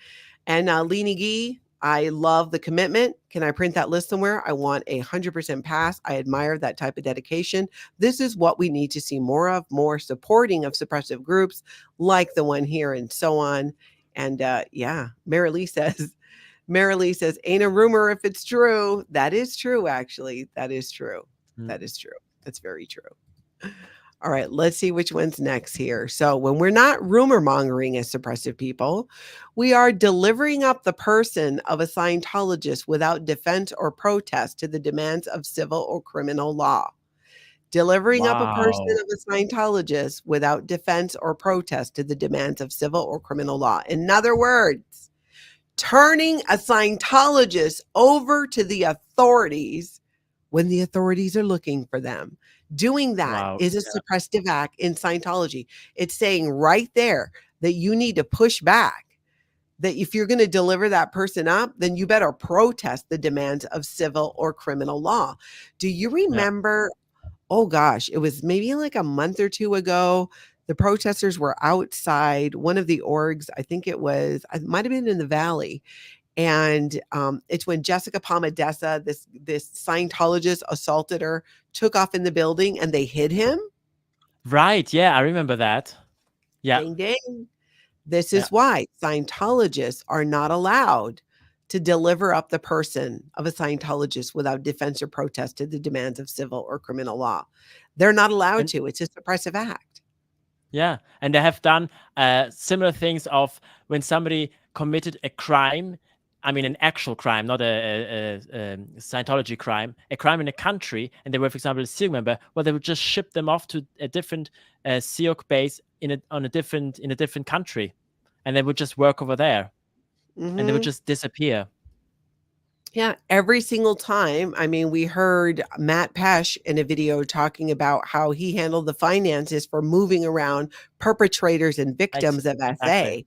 And Leanie Gee, I love the commitment. Can I print that list somewhere? I want 100% pass. I admire that type of dedication. This is what we need to see more of, more supporting of suppressive groups like the one here and so on. And yeah, Marilee says, ain't a rumor if it's true. That is true, actually. That is true. That is true. That's very true. All right, let's see which one's next here. So, when we're not rumor mongering as suppressive people, we are delivering up the person of a Scientologist without defense or protest to the demands of civil or criminal law. Delivering up a person Wow. of a Scientologist without defense or protest to the demands of civil or criminal law. In other words, turning a Scientologist over to the authorities when the authorities are looking for them. Doing that Wow. is a suppressive act in Scientology. It's saying right there that you need to push back, that if you're going to deliver that person up, then you better protest the demands of civil or criminal law. Do you remember? Oh gosh, it was maybe like a month or two ago. The protesters were outside one of the orgs. I think it might have been in the Valley. And it's when Jessica Palmadessa, this Scientologist, assaulted her, took off in the building, and they hid him. Right. Yeah, I remember that. Yeah. Ding, ding. This Yeah. is why Scientologists are not allowed to deliver up the person of a Scientologist without defense or protest to the demands of civil or criminal law. They're not allowed And to. It's a suppressive act. yeah, and they have done similar things of when somebody committed a crime. I mean, an actual crime, not a Scientology crime, a crime in a country, and they were, for example, a SEAL member. Well, they would just ship them off to a different SEAL base in a different country, and they would just work over there, and they would just disappear. Yeah, every single time. I mean, we heard Matt Pesh in a video talking about how he handled the finances for moving around perpetrators and victims of Exactly. SA.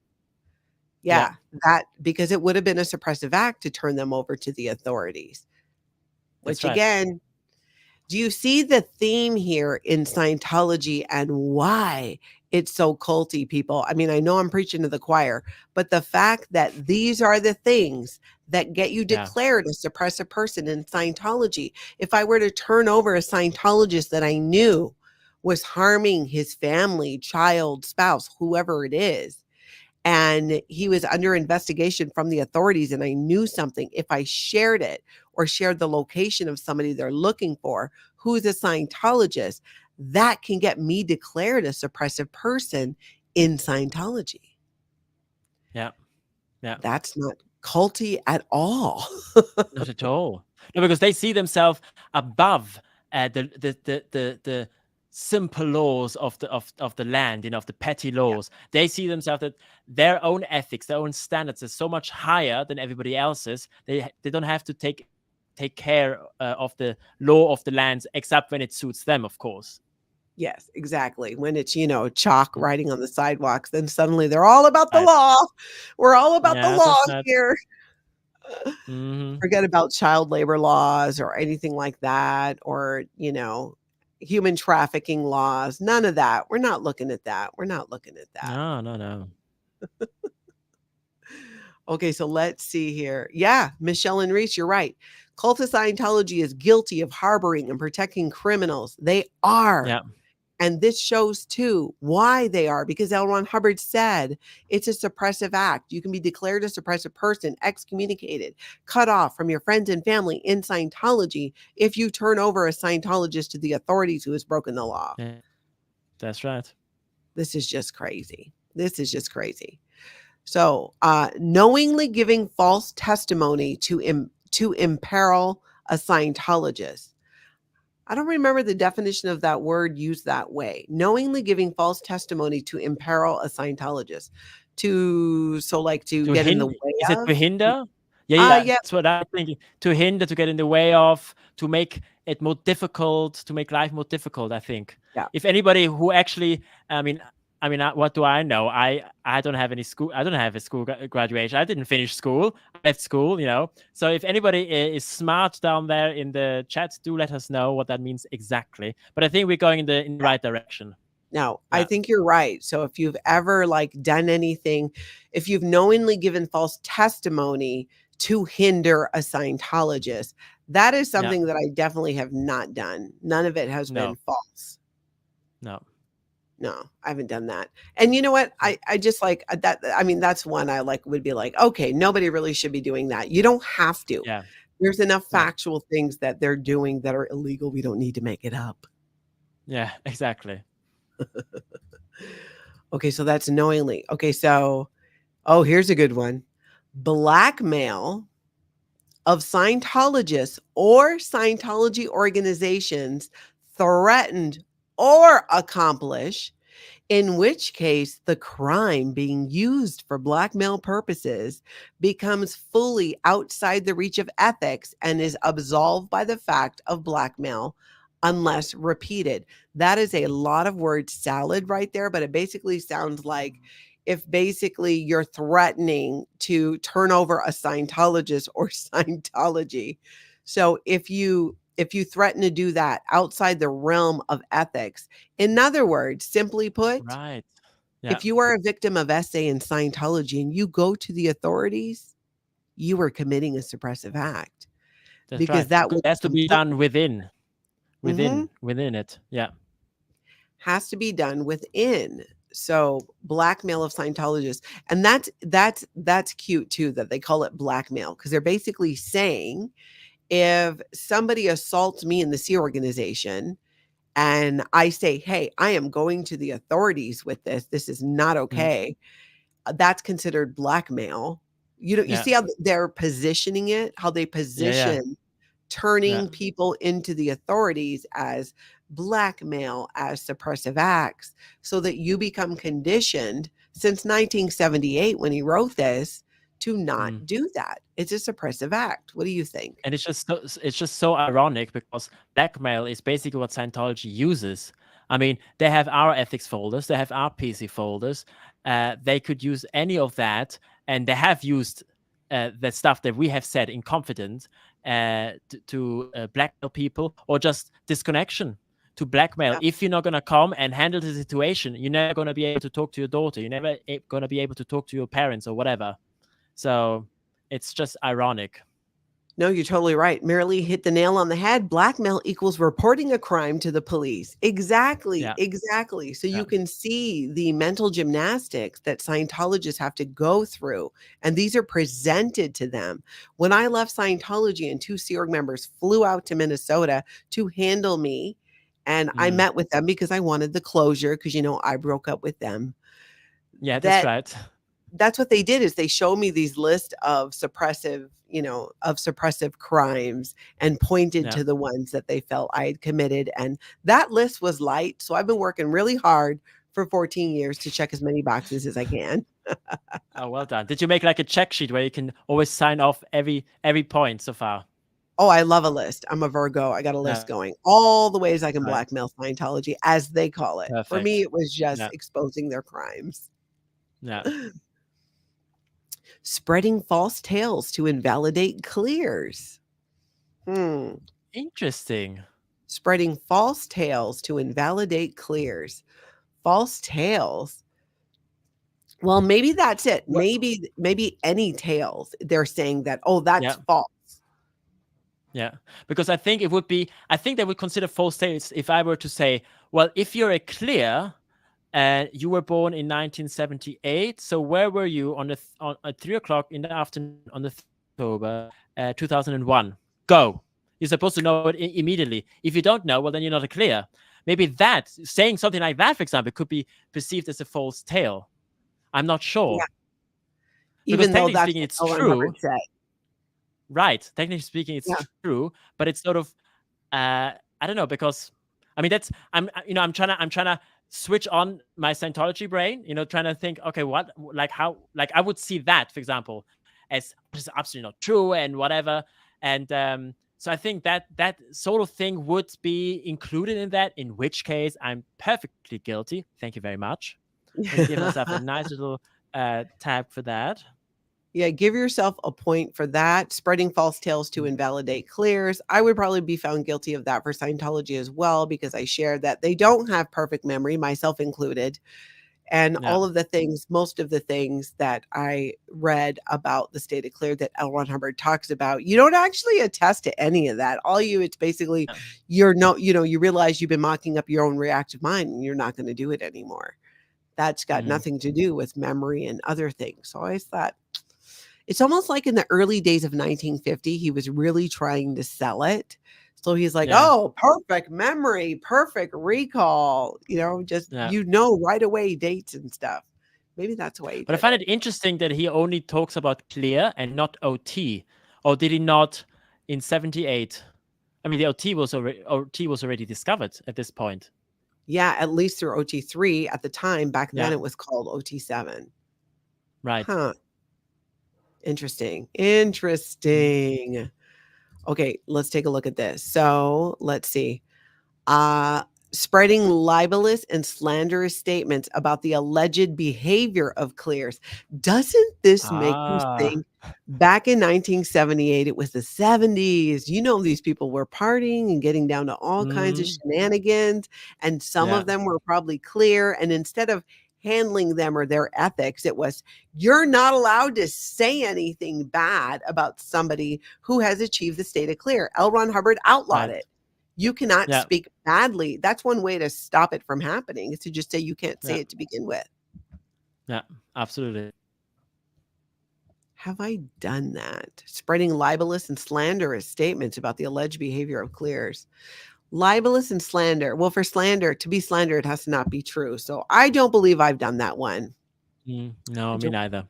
Yeah. That because it would have been a suppressive act to turn them over to the authorities. That's Which right. again, do you see the theme here in Scientology and why it's so culty, people? I mean, I know I'm preaching to the choir, but the fact that these are the things that get you Yeah. declared a suppressive person in Scientology. If I were to turn over a Scientologist that I knew was harming his family, child, spouse, whoever it is, and he was under investigation from the authorities, and I knew something, if I shared it or shared the location of somebody they're looking for who's a Scientologist, that can get me declared a suppressive person in Scientology. Yeah. Yeah. That's not culty at all. Not at all. No, because they see themselves above the simple laws of the land, of the petty laws. Yeah. They see themselves that their own ethics, their own standards are so much higher than everybody else's. They don't have to take care of the law of the lands, except when it suits them, of course. Yes, exactly. When it's, chalk writing on the sidewalks, then suddenly they're all about the law. We're all about the law here. Forget about child labor laws or anything like that, or, human trafficking laws. None of that. We're not looking at that. No. Okay, so let's see here. Yeah, Michelle and Reese, you're right. Cult of Scientology is guilty of harboring and protecting criminals. They are. Yeah. And this shows too why they are, because L Ron Hubbard said it's a suppressive act. You can be declared a suppressive person, excommunicated, cut off from your friends and family in Scientology if you turn over a Scientologist to the authorities who has broken the law. Yeah, that's right. This is just crazy. So, knowingly giving false testimony to imperil a Scientologist. I don't remember the definition of that word used that way. Knowingly giving false testimony to imperil a Scientologist. To get in the way of? Is it to hinder? Yeah. That's what I'm thinking. To hinder, to get in the way of, to make it more difficult, to make life more difficult, I think. Yeah. If anybody who actually, what do I know? I don't have any school. I don't have a school graduation. I didn't finish school. I left school, So if anybody is smart down there in the chat, do let us know what that means exactly. But I think we're going in the right direction. No, I think you're right. So if you've ever done anything, if you've knowingly given false testimony to hinder a Scientologist. That is Yeah. something that I definitely have not done. None of it has been No. false. No. No, I haven't done that. And you know what? I just like that. I mean, that's one I like would be like, okay, nobody really should be doing that. You don't have to. Yeah. There's enough Yeah. factual things that they're doing that are illegal. We don't need to make it up. Yeah. Exactly. Okay, so that's knowingly. Okay, so here's a good one. Blackmail of Scientologists or Scientology organizations threatened or accomplish, in which case the crime being used for blackmail purposes becomes fully outside the reach of ethics and is absolved by the fact of blackmail unless repeated. That is a lot of word salad right there, but it basically sounds like if basically you're threatening to turn over a Scientologist or Scientology. So if you threaten to do that outside the realm of ethics, in other words, simply put, Right. Yeah. if you are a victim of SA in Scientology and you go to the authorities, you are committing a suppressive act That's because right. that Because would it has to be completely done within, Mhm. within it. Yeah. Has to be done within. So blackmail of Scientologists, and that's cute too that they call it blackmail because they're basically saying if somebody assaults me in the Sea organization and I say, "Hey, I am going to the authorities with this. This is not Mm. okay." That's considered blackmail. You Yeah. see how they're positioning it, how they Yeah. Yeah. position Yeah. turning people into the authorities as blackmail, as suppressive acts, so that you become conditioned since 1978 when he wrote this to not Mm. do that. It's a suppressive act. What do you think? And it's just so ironic because blackmail is basically what Scientology uses. I mean, they have our ethics folders, they have our PC folders. They could use any of that, and they have used the stuff that we have said in confidence to blackmail people or just disconnection to blackmail. Yeah. If you're not going to come and handle the situation, you're never going to be able to talk to your daughter. You're never going to be able to talk to your parents or whatever. So it's just ironic. No, you're totally right. Merely hit the nail on the head. Blackmail equals reporting a crime to the police. Exactly. Yeah. Exactly. So Yeah. you can see the mental gymnastics that Scientologists have to go through. And these are presented to them. When I left Scientology and two Sea Org members flew out to Minnesota to handle me, and I Mm. met with them because I wanted the closure because, I broke up with them. Yeah, that's That right. that's what they did is they showed me these list of suppressive crimes and pointed Yeah. to the ones that they felt I had committed. And that list was light. So I've been working really hard for 14 years to check as many boxes as I can. Oh, well done. Did you make like a check sheet where you can always sign off every point so far? Oh, I love a list. I'm a Virgo. I got a list Yeah. going. All the ways I can Right. blackmail Scientology, as they call it. For me, Perfect. it was just Yeah. exposing their crimes. Yeah. Spreading false tales to invalidate clears. Hmm. Interesting. Spreading false tales to invalidate clears. False tales. Well, maybe that's it. What? Maybe any tales. They're saying that, oh, that's Yeah. false. Yeah. Because I think they would consider false tales if I were to say, well, if you're a clear and you were born in 1978, so where were you at 3 o'clock in the afternoon on the 3rd of October, 2001? Go. You're supposed to know it immediately. If you don't know, well, then you're not a clear. Maybe that saying something like that, for example, could be perceived as a false tale. I'm not Yeah. sure. Because Even though technically that's speaking, what it's L Ron true. Hubbard said. Right. Technically speaking, it's Yeah. true, but it's sort of I don't know, because I mean that's I'm trying to switch on my Scientology brain, trying to think, okay, what, like, how, like, I would see that, for example, as just absolutely not true and whatever. And so I think that sort of thing would be included in that, in which case I'm perfectly guilty. Thank you very much. Can give myself a nice little tab for that. Yeah, give yourself a point for that. Spreading false tales to invalidate clears. I would probably be found guilty of that for Scientology as well because I shared that they don't have perfect memory, myself included. And Yeah. all of the things, most of the things that I read about the state of clear that L Ron Hubbard talks about, you don't actually attest to any of that. It's basically Yeah. you realize you've been mocking up your own reactive mind and you're not going to do it anymore. That's got Mhm. nothing to do with memory and other things. So I always thought it's almost like in the early days of 1950, he was really trying to sell it. So he's like, Yeah. "Oh, perfect memory, perfect recall, just Yeah. right away dates and stuff." Maybe that's why he But I did find it. it interesting that he only talks about clear and not OT. Or did he not in 78? I mean, the OT was already discovered at this point. Yeah, at least through OT3 at the time. Back then Yeah. it was called OT7. Right. Huh. Interesting. Mhm. Interesting. Okay, let's take a look at this. So let's see. uh, Spreading libelous and slanderous statements about the alleged behavior of clears. Doesn't this make you Ah. think back in 1978, it was the 70s? These people were partying and getting down to all kinds of Mhm. shenanigans, and some Yeah. of them were probably clear. And instead of handling them or their ethics, it was, you're not allowed to say anything bad about somebody who has achieved the state of clear. L. Ron Hubbard outlawed Right. it. You cannot Yeah. speak badly. That's one way to stop it from happening, is to just say you can't say Yeah. it to begin with. Yeah. Absolutely. Have I done that? Spreading libelous and slanderous statements about the alleged behavior of clears. Libelous and slander. Well, for slander, to be slander, it has to not be true. So I don't believe I've done that one. No, I me don't. neither.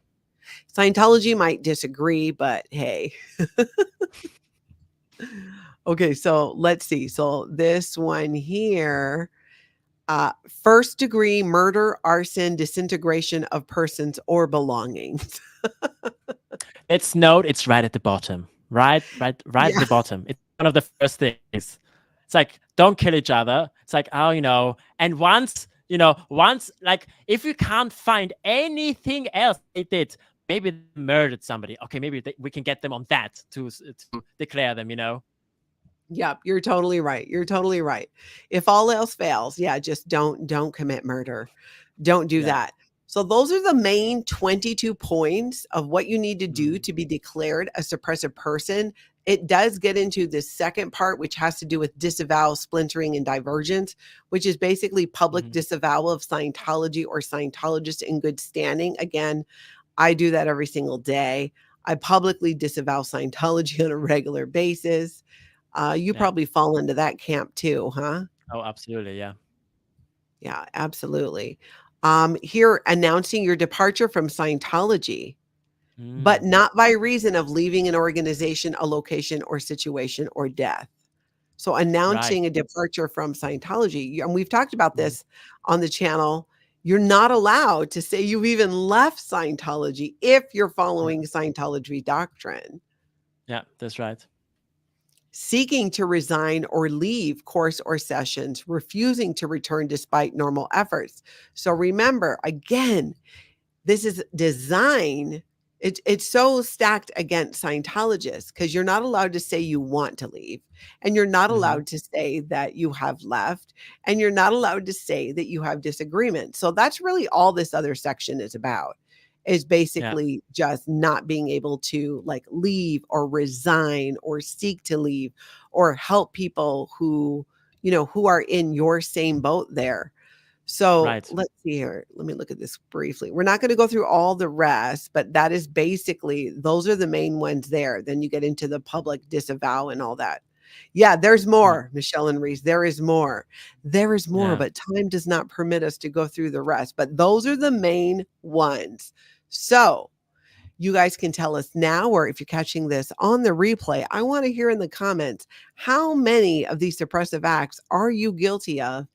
Scientology might disagree, but hey. Okay, so let's see. So this one here. First degree murder, arson, disintegration of persons or belongings. Let's note it's right at the bottom. Right at Yeah. the bottom. It's one of the first things. It's like, don't kill each other. It's like, oh, and once, like, if you can't find anything else they did, maybe they murdered somebody. Okay, maybe we can get them on that to declare them. Yep, you're totally right. You're totally right. If all else fails, yeah, just don't commit murder. Don't do Yeah. that. So those are the main 22 points of what you need to do Mm, to be declared a suppressive person. It does get into the second part, which has to do with disavowal, splintering, and divergence, which is basically public mhm. disavowal of Scientology or Scientologists in good standing. Again, I do that every single day. I publicly disavow Scientology on a regular basis. You Yeah. probably fall into that camp too, huh? Oh, absolutely. Yeah. Yeah, absolutely. Here, announcing your departure from Scientology, but Mm, not by reason of leaving an organization, a location, or situation, or death. So, right. announcing a departure from Scientology, and we've talked about Mhm. this on the channel. You're not allowed to say you've even left Scientology if you're Yeah. following Scientology doctrine. Yeah, that's right. Seeking to resign or leave course or sessions, refusing to return despite normal efforts. So remember, again, this is design. It's so stacked against Scientologists because you're not allowed to say you want to leave, and you're not Mhm. allowed to say that you have left, and you're not allowed to say that you have disagreement. So that's really all this other section is about, is Yeah. basically just not being able to like leave or resign or seek to leave or help people who are in your same boat there. So Right. let's see here. Let me look at this briefly. We're not going to go through all the rest, but that is basically, those are the main ones there. Then you get into the public disavow and all that. Yeah, there's Yeah. more, Michelle and Reese. There is more. There is more, Yeah. but time does not permit us to go through the rest. But those are the main ones. So you guys can tell us now, or if you're catching this on the replay, I want to hear in the comments, how many of these suppressive acts are you guilty of?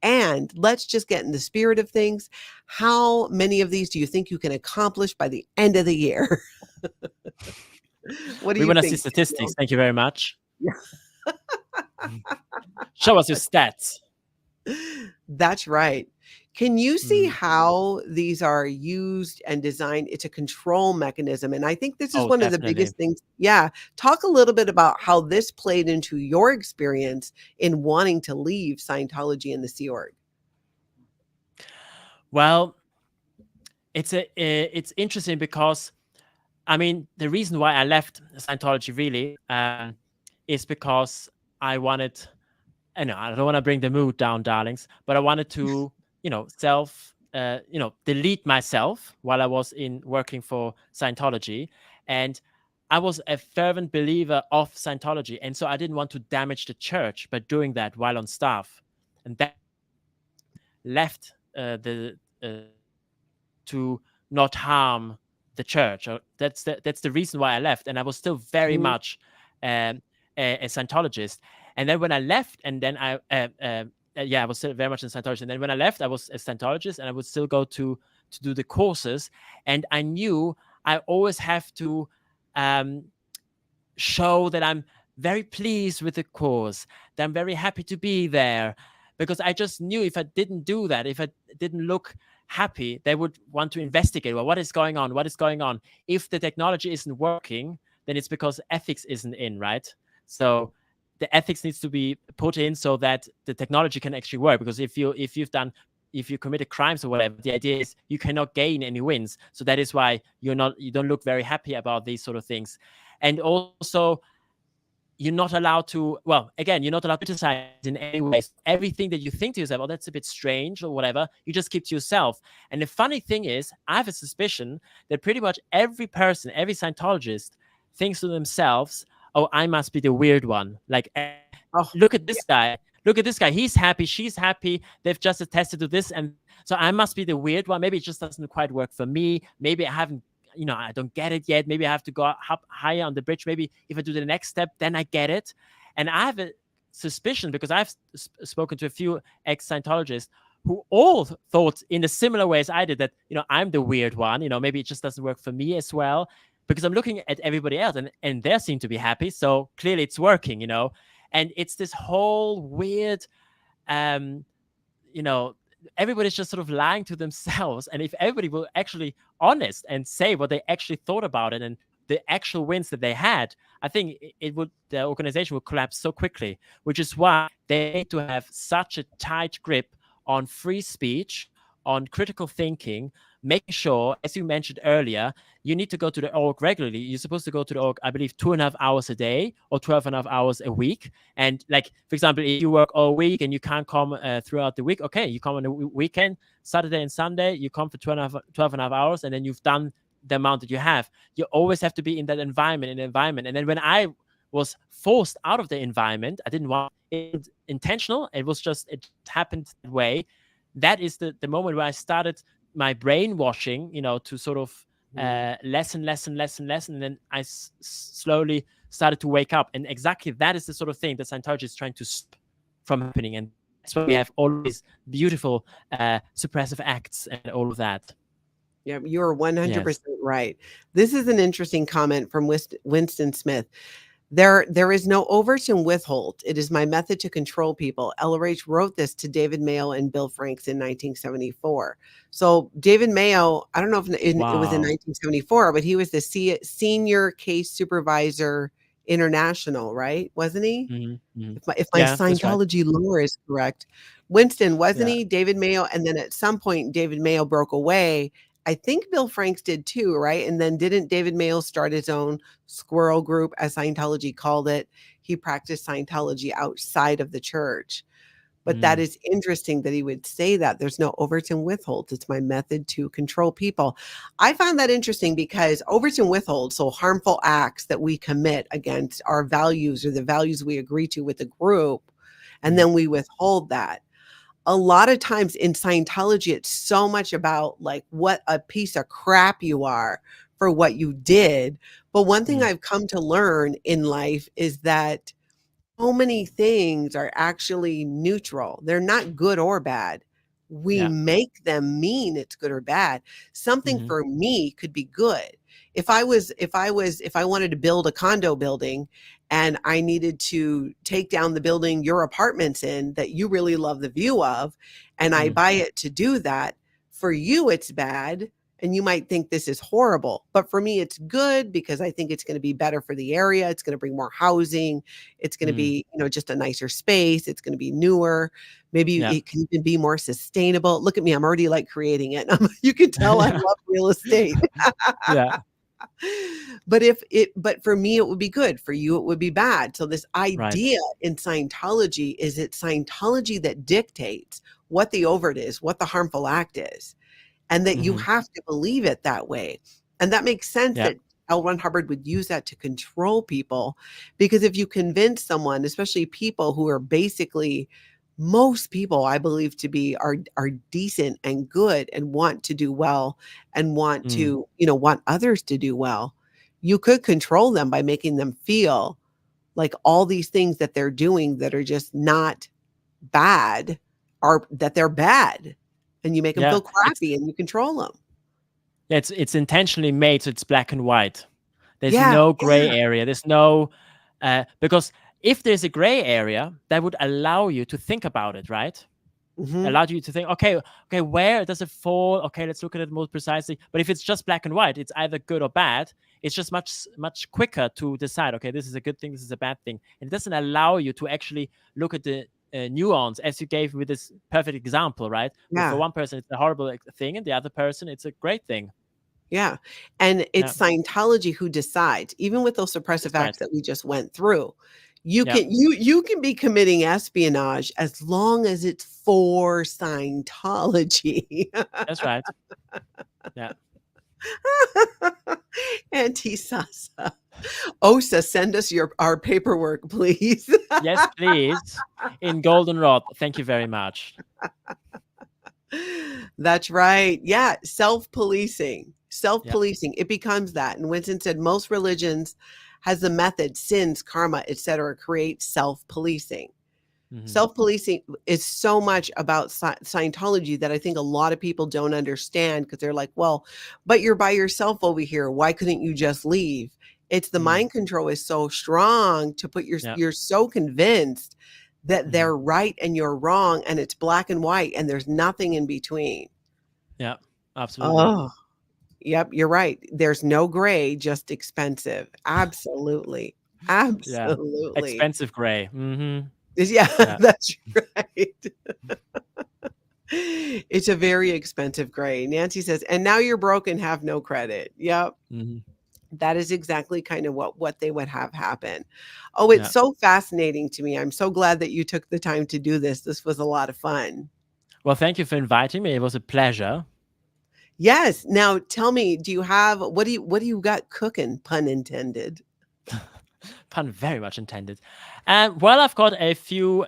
And let's just get in the spirit of things. How many of these do you think you can accomplish by the end of the year? What do We you want to see think, statistics. Danielle? Thank you very much. Yeah. Show us your stats. That's right. Can you see Mm. how these are used and designed? It's a control mechanism. And I think this is Oh, one of the definitely. biggest things. Yeah. Talk a little bit about how this played into your experience in wanting to leave Scientology and the Sea Org. Well, it's interesting because I mean the reason why I left Scientology really is because I wanted. I know I don't want to bring the mood down, darlings, but I wanted to, delete myself while I was in working for Scientology, and I was a fervent believer of Scientology, and so I didn't want to damage the church by doing that while on staff, and that left the to not harm the church. That's the reason why I left, and I was still very Mhm. much a Scientologist. And then when I left, and then I was still very much in Scientology. And then when I left, I was a Scientologist, and I would still go to do the courses. And I knew I always have to um, show that I'm very pleased with the course, that I'm very happy to be there. Because I just knew if I didn't do that, if I didn't look happy, they would want to investigate. Well, what is going on? What is going on? If the technology isn't working, then it's because ethics isn't in, right? So the ethics needs to be put in so that the technology can actually work. Because if you committed crimes or whatever, the idea is you cannot gain any wins. So that is why you don't look very happy about these sort of things. And also you're not allowed to, well, again, you're not allowed to criticize in any way. So everything that you think to yourself, oh, that's a bit strange or whatever, you just keep to yourself. And the funny thing is, I have a suspicion that pretty much every person, every Scientologist thinks to themselves, oh, I must be the weird one. Like, Oh, look at this guy. Look at this guy. He's happy. She's happy. They've just attested to this. And so I must be the weird one. Maybe it just doesn't quite work for me. Maybe I haven't, I don't get it yet. Maybe I have to go up higher on the bridge. Maybe if I do the next step, then I get it. And I have a suspicion because I've spoken to a few ex-Scientologists who all thought in a similar way as I did that, I'm the weird one. Maybe it just doesn't work for me as well because I'm looking at everybody else and they seem to be happy. So clearly it's working, and it's this whole weird, everybody's just sort of lying to themselves. And if everybody were actually honest and say what they actually thought about it and the actual wins that they had, I think the organization would collapse so quickly, which is why they need to have such a tight grip on free speech, on critical thinking, making sure, as you mentioned earlier, you need to go to the org regularly. You're supposed to go to the org, I believe, 2.5 hours a day or 12.5 hours a week. And like, for example, if you work all week and you can't come throughout the week, okay, you come on the weekend, Saturday and Sunday, you come for 12.5 hours, and then you've done the amount that you have. You always have to be in that environment. And then when I was forced out of the environment, I didn't want it intentional. It happened that way. That is the moment where I started my brainwashing, to sort of lesson. And then I slowly started to wake up. And exactly that is the sort of thing that Scientology is trying to stop from happening. And that's why we have all these beautiful suppressive acts and all of that. Yeah, you're 100% right. This is an interesting comment from Winston Smith. There is no overt and withhold. It is my method to control people. LRH wrote this to David Mayo and Bill Franks in 1974. So David Mayo, I don't know if it was in 1974, but he was the senior case supervisor international, right? Wasn't he? Mm-hmm. If my Scientology lore is correct. Winston, wasn't he? David Mayo. And then at some point, David Mayo broke away. I think Bill Franks did too, right? And then didn't David Mayo start his own squirrel group, as Scientology called it? He practiced Scientology outside of the church. But that is interesting that he would say that. There's no overt and withhold. It's my method to control people. I found that interesting because overt and withhold, so harmful acts that we commit against our values or the values we agree to with the group, and then we withhold that. A lot of times in Scientology, it's so much about like what a piece of crap you are for what you did. But one thing I've come to learn in life is that so many things are actually neutral. They're not good or bad. We make them mean it's good or bad. Something for me could be good. If I wanted to build a condo building and I needed to take down the building your apartment's in that you really love the view of, and I buy it to do that, for you it's bad And you might think this is horrible, but for me, it's good because I think it's going to be better for the area. It's going to bring more housing. It's going to Mm. be, just a nicer space. It's going to be newer. Maybe Yeah. it can even be more sustainable. Look at me. I'm already like creating it. You can tell I love real estate. Yeah. But for me, it would be good. For you, it would be bad. So this Right. idea in Scientology is it's Scientology that dictates what the overt is, what the harmful act is, and that you Hmm. have to believe it that way. And that makes sense Yeah. that L. Ron Hubbard would use that to control people, because if you convince someone, especially people who are basically, most people I believe to be are decent and good and want to do well and want Mm. to, want others to do well. You could control them by making them feel like all these things that they're doing that are just not bad are that they're bad, and you make them Yeah. feel crappy and you control them. It's intentionally made so it's black and white. There's Yeah, no gray yeah. area. There's no because if there's a gray area, that would allow you to think about it, right? Mhm. Allowed you to think, okay, where does it fall? Okay, let's look at it more precisely. But if it's just black and white, it's either good or bad. It's just much quicker to decide. Okay, this is a good thing. This is a bad thing, and it doesn't allow you to actually look at the nuance, as you gave with this perfect example, right? Where for Yeah, one person it's a horrible thing, and the other person it's a great thing. yeah, and Yeah, it's Scientology who decides, even with those suppressive that's right. acts that we just went through. You Yeah, can you can be committing espionage as long as it's for Scientology. that's right. Yeah. Auntie Sasa. Osa, send us our paperwork, please. Yes, please. In goldenrod. Thank you very much. That's right. Yeah, self-policing. Yeah. Self-policing. It becomes that. And Winston said most religions has the method, sins, karma, etc., create self-policing. Hmm. Self-policing is so much about Scientology that I think a lot of people don't understand, because they're like, well, but you're by yourself over here. Why couldn't you just leave? It's the Mm. mind control is so strong to put Yeah. you're so convinced that Hmm. they're right and you're wrong, and it's black and white and there's nothing in between. Yeah. Absolutely. Oh, yep, you're right. There's no gray, just expensive. Absolutely. Yeah. Absolutely. Expensive gray. Hmm. Yeah, Yeah. that's right. It's a very expensive gray. Nancy says, and now you're broke and have no credit. Yep. Hmm. That is exactly kind of what they would have happen. Oh, it's Yeah. so fascinating to me. I'm so glad that you took the time to do this. This was a lot of fun. Well, thank you for inviting me. It was a pleasure. Yes. Now tell me, what do you got cooking, pun intended? Pun very much intended. Well, I've got a few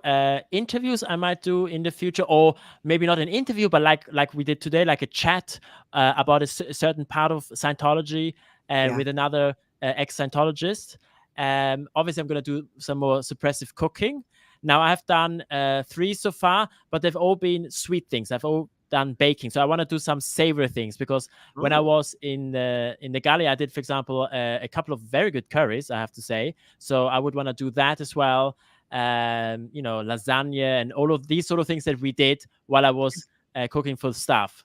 interviews I might do in the future, or maybe not an interview, but like we did today, like a chat about a certain part of Scientology Yeah. with another ex-Scientologist. Obviously, I'm going to do some more suppressive cooking. Now, I have done 3 so far, but they've all been sweet things. I've all done baking, so I want to do some savory things, because when I Oh. was in the galley, I did, for example, a couple of very good curries, I have to say. So I would want to do that as well. Lasagna and all of these sort of things that we did while I was cooking for the staff.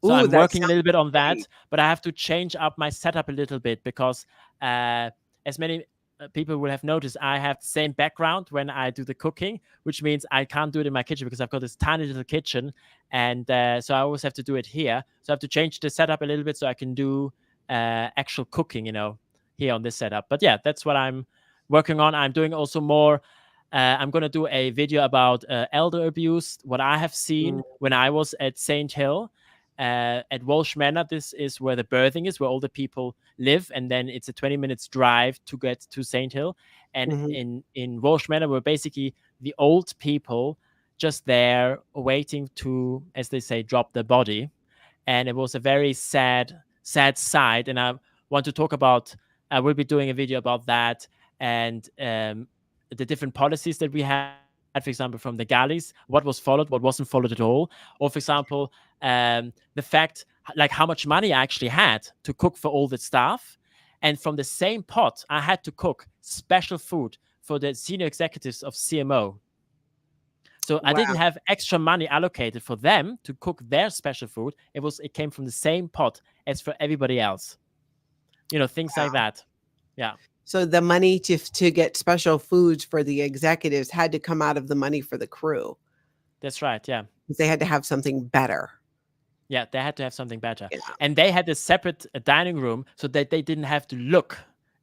So Ooh, I'm that working a sounds little bit on that, great. but I have to change up my setup a little bit, because as many people will have noticed, I have the same background when I do the cooking, which means I can't do it in my kitchen because I've got this tiny little kitchen, and so I always have to do it here. So I have to change the setup a little bit so I can do actual cooking, here on this setup. But yeah, that's what I'm working on. I'm doing also more. I'm going to do a video about elder abuse, what I have seen Mm, when I was at St. Hill. At Walsh Manor, this is where the birthing is, where all the people live, and then it's a 20 minutes drive to get to St. Hill. And mhm, in Walsh Manor were basically the old people just there waiting to, as they say, drop their body. And it was a very sad sight. And I want to talk about. I will be doing a video about that, and the different policies that we had, for example, from the galleys, what was followed, what wasn't followed at all, or for example, the fact like how much money I actually had to cook for all the staff, and from the same pot I had to cook special food for the senior executives of CMO. So I didn't Wow. have extra money allocated for them to cook their special food. It came from the same pot as for everybody else. Things like Wow. that. Yeah, So the money to get special foods for the executives had to come out of the money for the crew that's right. Yeah. because they had to have something better. Yeah, they had to have something better. Yeah. And they had a separate dining room so that they didn't have to look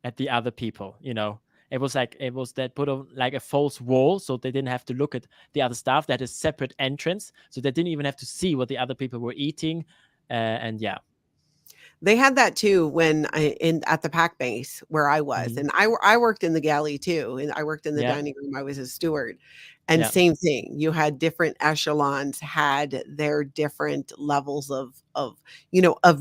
at the other people. They put on like a false wall so they didn't have to look at the other staff. They had a separate entrance so they didn't even have to see what the other people were eating. And yeah. They had that too when at the pack base where I was, Mhm. and I worked in the galley too, and I worked in the Yeah. dining room. I was a steward, and Yeah. same thing. You had different echelons had their different levels of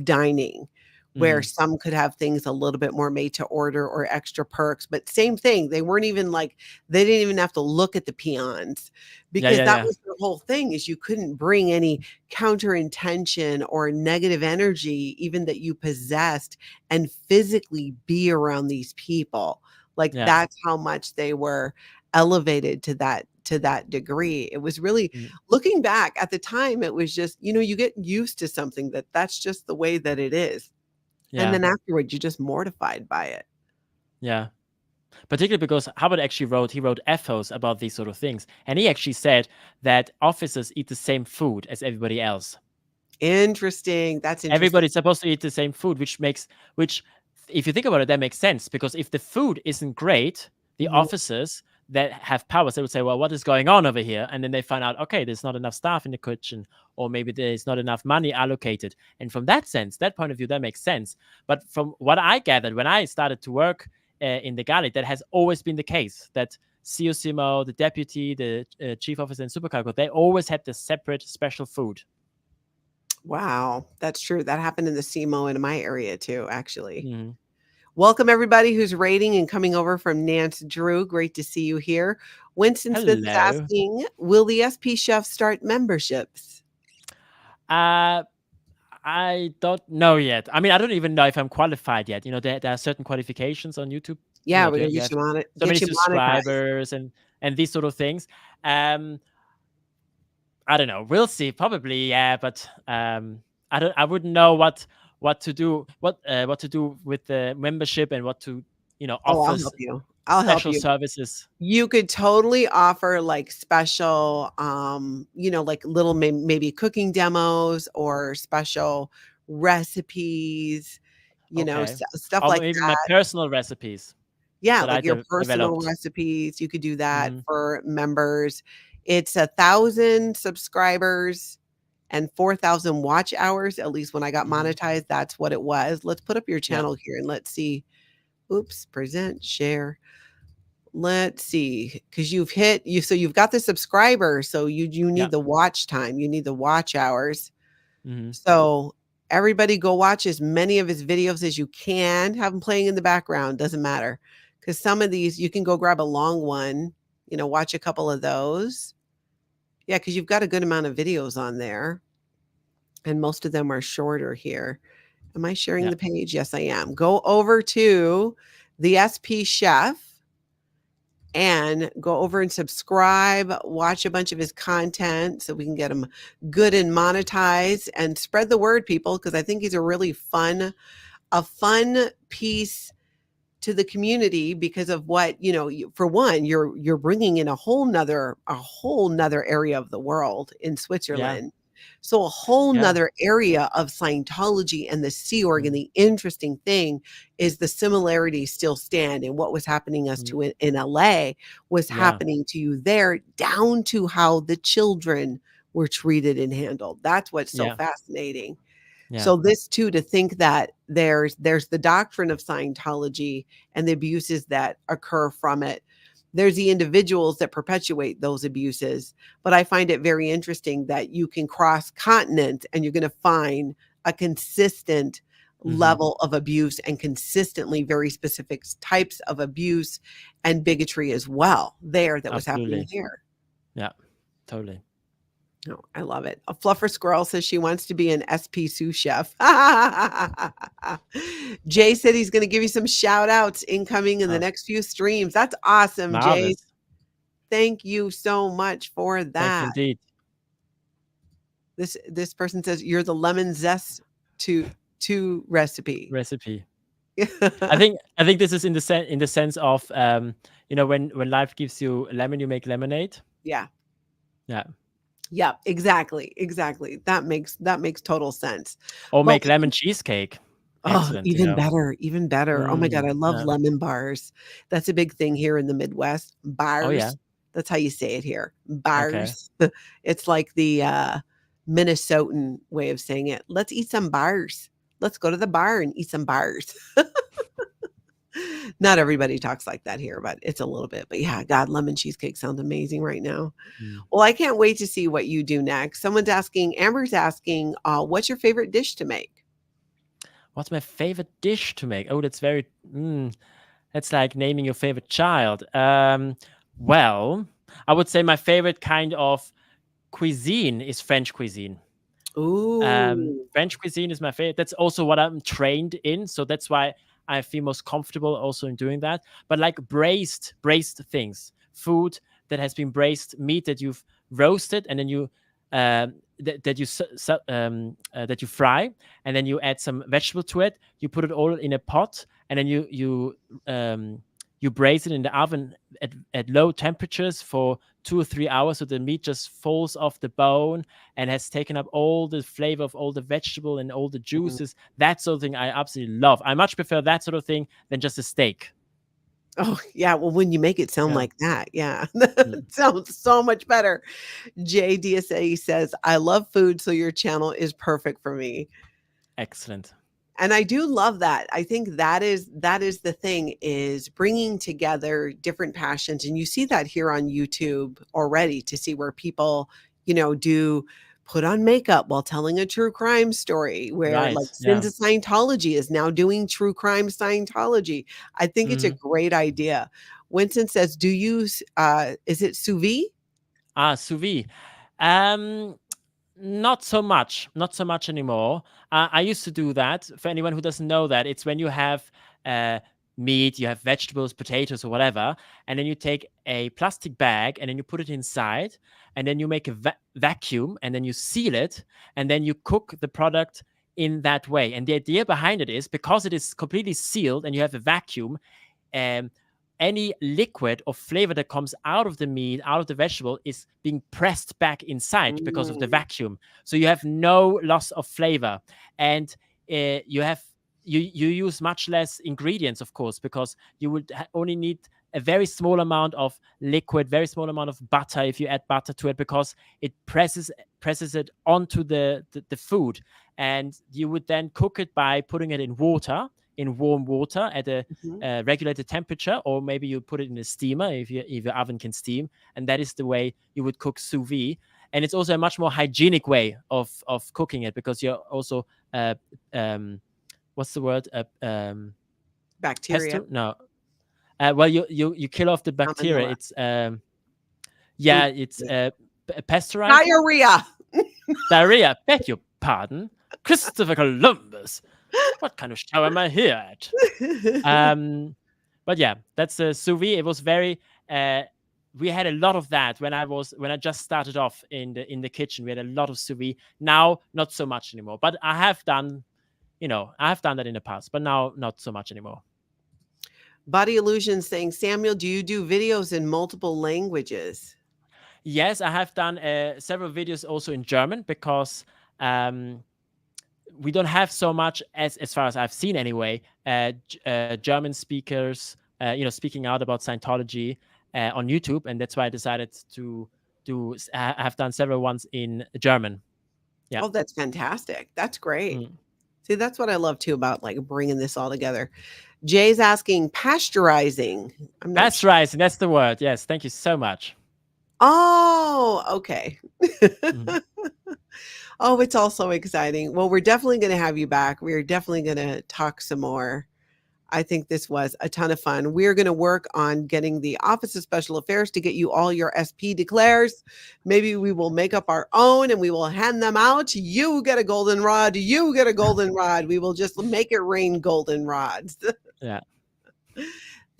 dining, where Mhm. some could have things a little bit more made to order or extra perks, but same thing. They weren't even like they didn't even have to look at the peons Yeah. because Yeah. that Yeah. was the whole thing is you couldn't bring any counter intention or negative energy even that you possessed and physically be around these people. Like Yeah. that's how much they were elevated to that degree. It was really Mm. looking back at the time, it was just, you get used to something that's just the way that it is. And Yeah. then afterwards, you're just mortified by it. Yeah. Particularly because Hubbard actually wrote ethos about these sort of things. And he actually said that officers eat the same food as everybody else. Interesting. That's interesting. Everybody's supposed to eat the same food, which if you think about it, that makes sense because if the food isn't great, the Mhm. officers that have powers, they would say, well, what is going on over here? And then they find out, okay, there's not enough staff in the kitchen, or maybe there's not enough money allocated. And from that point of view, that makes sense. But from what I gathered when I started to work in the galley, that has always been the case that COCMO, the deputy, the chief officer, and supercargo, they always had the separate special food. Wow, that's true. That happened in the SEMO in my area too, actually. Mhm. Welcome everybody who's rating and coming over from Nance Drew. Great to see you here. Winston Smith is Hello. asking, will the SP Chef start memberships? Uh, I don't know yet. I mean, I don't even know if I'm qualified yet. There are certain qualifications on YouTube. Yeah, we're gonna You have so many get you monetized. subscribers and these sort of things. Um, I don't know. We'll see. Probably, yeah. But I wouldn't know what to do. What to do with the membership and what to Oh, I'll offer help you. I'll help special you. services. You could totally offer like special, like little maybe cooking demos or special recipes, Okay. stuff Or like maybe my that. personal recipes Yeah, that I like your personal developed. recipes, you could do that Hmm. for members. It's 1,000 subscribers and 4,000 watch hours. At least when I got Hmm. monetized, that's what it was. Let's put up your Yeah. channel here and let's see. Oops, present, share. Let's see, because so you've got the subscribers, so you Yeah. need the watch time, you need the watch hours. Hmm. So everybody go watch as many of his videos as you can. Have them playing in the background, doesn't matter. Because some of these you can go grab a long one, watch a couple of those. Yeah, because you've got a good amount of videos on there, and most of them are shorter here. Am I sharing Yeah. the page? Yes, I am. Go over to the SP Chef and go over and subscribe, watch a bunch of his content so we can get him good and monetized and spread the word, people, because I think he's a fun piece to the community because of what, for one, you're bringing in a whole nother area of the world in Yeah. Switzerland. So a whole Yeah. nother area of Scientology and the Sea Org. And Mm, the interesting thing is the similarities still stand. And what was happening us mm, to in LA was yeah. happening to you there, down to how the children were treated and handled. That's what's so Yeah. fascinating. Yeah. So this too, to think that there's the doctrine of Scientology and the abuses that occur from it. There's the individuals that perpetuate those abuses. But I find it very interesting that you can cross continents and you're going to find a consistent Hmm. level of abuse and consistently very specific types of abuse and bigotry as well there that was happening Absolutely. here. Yeah. Totally. Oh, I love it. A fluffer squirrel says she wants to be an SP sous chef. Jay said he's going to give you some shout outs incoming in the Oh, next few streams. That's awesome, Jay. marvelous. Thank you so much for Thank you that. indeed. This person says you're the lemon zest to recipe. Recipe. I think this is in the sense of when life gives you lemon, you make lemonade. Yeah. Yeah. Yeah, exactly. Exactly. That makes total sense. Or Well, make lemon cheesecake. oh, Excellent. even better, even better. Oh my God, I love Yeah. lemon bars. That's a big thing here in the Midwest. Oh yeah. Bars. That's how you say it here. Okay. Bars. It's like the Minnesotan way of saying it. Let's eat some bars. Let's go to the bar and eat some bars. Not everybody talks like that here, but it's a little bit. But yeah, God, lemon cheesecake sounds amazing right now. Mm. Well, I can't wait to see what you do next. Amber's asking, what's your favorite dish to make? What's my favorite dish to make? Oh, that's very. That's like naming your favorite child. Well, I would say my favorite kind of cuisine is French cuisine. Ooh. French cuisine is my favorite. That's also what I'm trained in, so that's why I feel most comfortable also in doing that. But like braised things, food that has been braised, meat that you've roasted, and then you that you fry, and then you add some vegetable to it. You put it all in a pot, and then you braise it in the oven at low temperatures for 2 or 3 hours, so the meat just falls off the bone and has taken up all the flavor of all the vegetable and all the Mm. juices. That sort of thing I absolutely love. I much prefer that sort of thing than just a steak. Oh, yeah. Well, when you make it sound Yeah. like that, yeah, Mm. it sounds so much better. JDSA says, I love food, so your channel is perfect for me. Excellent. And I do love that. I think that is the thing, is bringing together different passions. And you see that here on YouTube already, to see where people, do put on makeup while telling a true crime story, where like Right. Sins Yeah. of Scientology is now doing true crime Scientology. I think it's a Mhm. great idea. Winston says, do you, is it sous vide? Sous vide. Um, Not so much. Not so much anymore. I used to do that. For anyone who doesn't know that, it's when you have uh, meat, you have vegetables, potatoes, or whatever, and then you take a plastic bag and then you put it inside, and then you make a vacuum, and then you seal it, and then you cook the product in that way. And the idea behind it is, because it is completely sealed and you have a vacuum, um, any liquid or flavor that comes out of the meat, out of the vegetable, is being pressed back inside because of the Mm. vacuum. So you have no loss of flavor, and you use much less ingredients, of course, because you would only need a very small amount of liquid, very small amount of butter if you add butter to it, because it presses it onto the food, and you would then cook it by putting it in water, in warm water at a Mhm. regulated temperature, or maybe you put it in a steamer if your oven can steam, and that is the way you would cook sous vide. And it's also a much more hygienic way of cooking it, because you're also what's the word, Bacteria. pestle, no, well, you kill off the bacteria. Salmonella. It's yeah, it's Oop. pasteurizing. Diarrhea. Diarrhea, beg your pardon. Christopher Columbus, what kind of show am I here at? But yeah, that's a sous vide. It was very. We had a lot of that when I just started off in the kitchen. We had a lot of sous vide. Now, not so much anymore. But I have done that in the past. But now, not so much anymore. Body Illusion saying, Samuel, do you do videos in multiple languages? Yes, I have done several videos also in German, because we don't have so much, as far as I've seen anyway, German speakers, speaking out about Scientology on YouTube, and that's why I decided to do. I have done several ones in German. Yeah. Oh, that's fantastic. That's great. Mm. See, that's what I love too about like bringing this all together. Jay's asking, pasteurizing. I'm not sure. Pasteurizing, that's the word. Yes, thank you so much. Oh, okay. Mhm. Oh, it's all so exciting. Well, we're definitely going to have you back. We're definitely going to talk some more. I think this was a ton of fun. We're going to work on getting the Office of Special Affairs to get you all your SP declares. Maybe we will make up our own and we will hand them out. You get a golden rod. You get a golden rod. We will just make it rain golden rods. Yeah.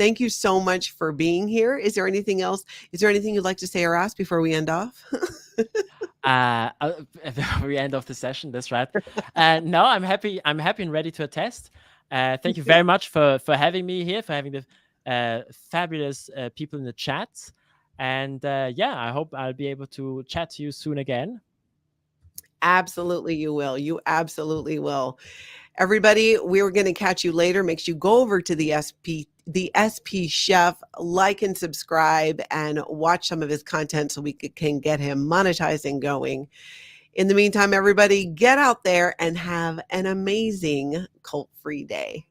Thank you so much for being here. Is there anything else? Is there anything you'd like to say or ask before we end off? At the very end of the session, that's right. No, I'm happy. I'm happy and ready to attest. Thank you very much for having me here, for having the fabulous people in the chat. And yeah, I hope I'll be able to chat to you soon again. Absolutely, you will. You absolutely will. Everybody, we're going to catch you later. Make sure you go over to the SP Chef, like and subscribe, and watch some of his content so we can get him monetized and going. In the meantime, everybody, get out there and have an amazing cult-free day.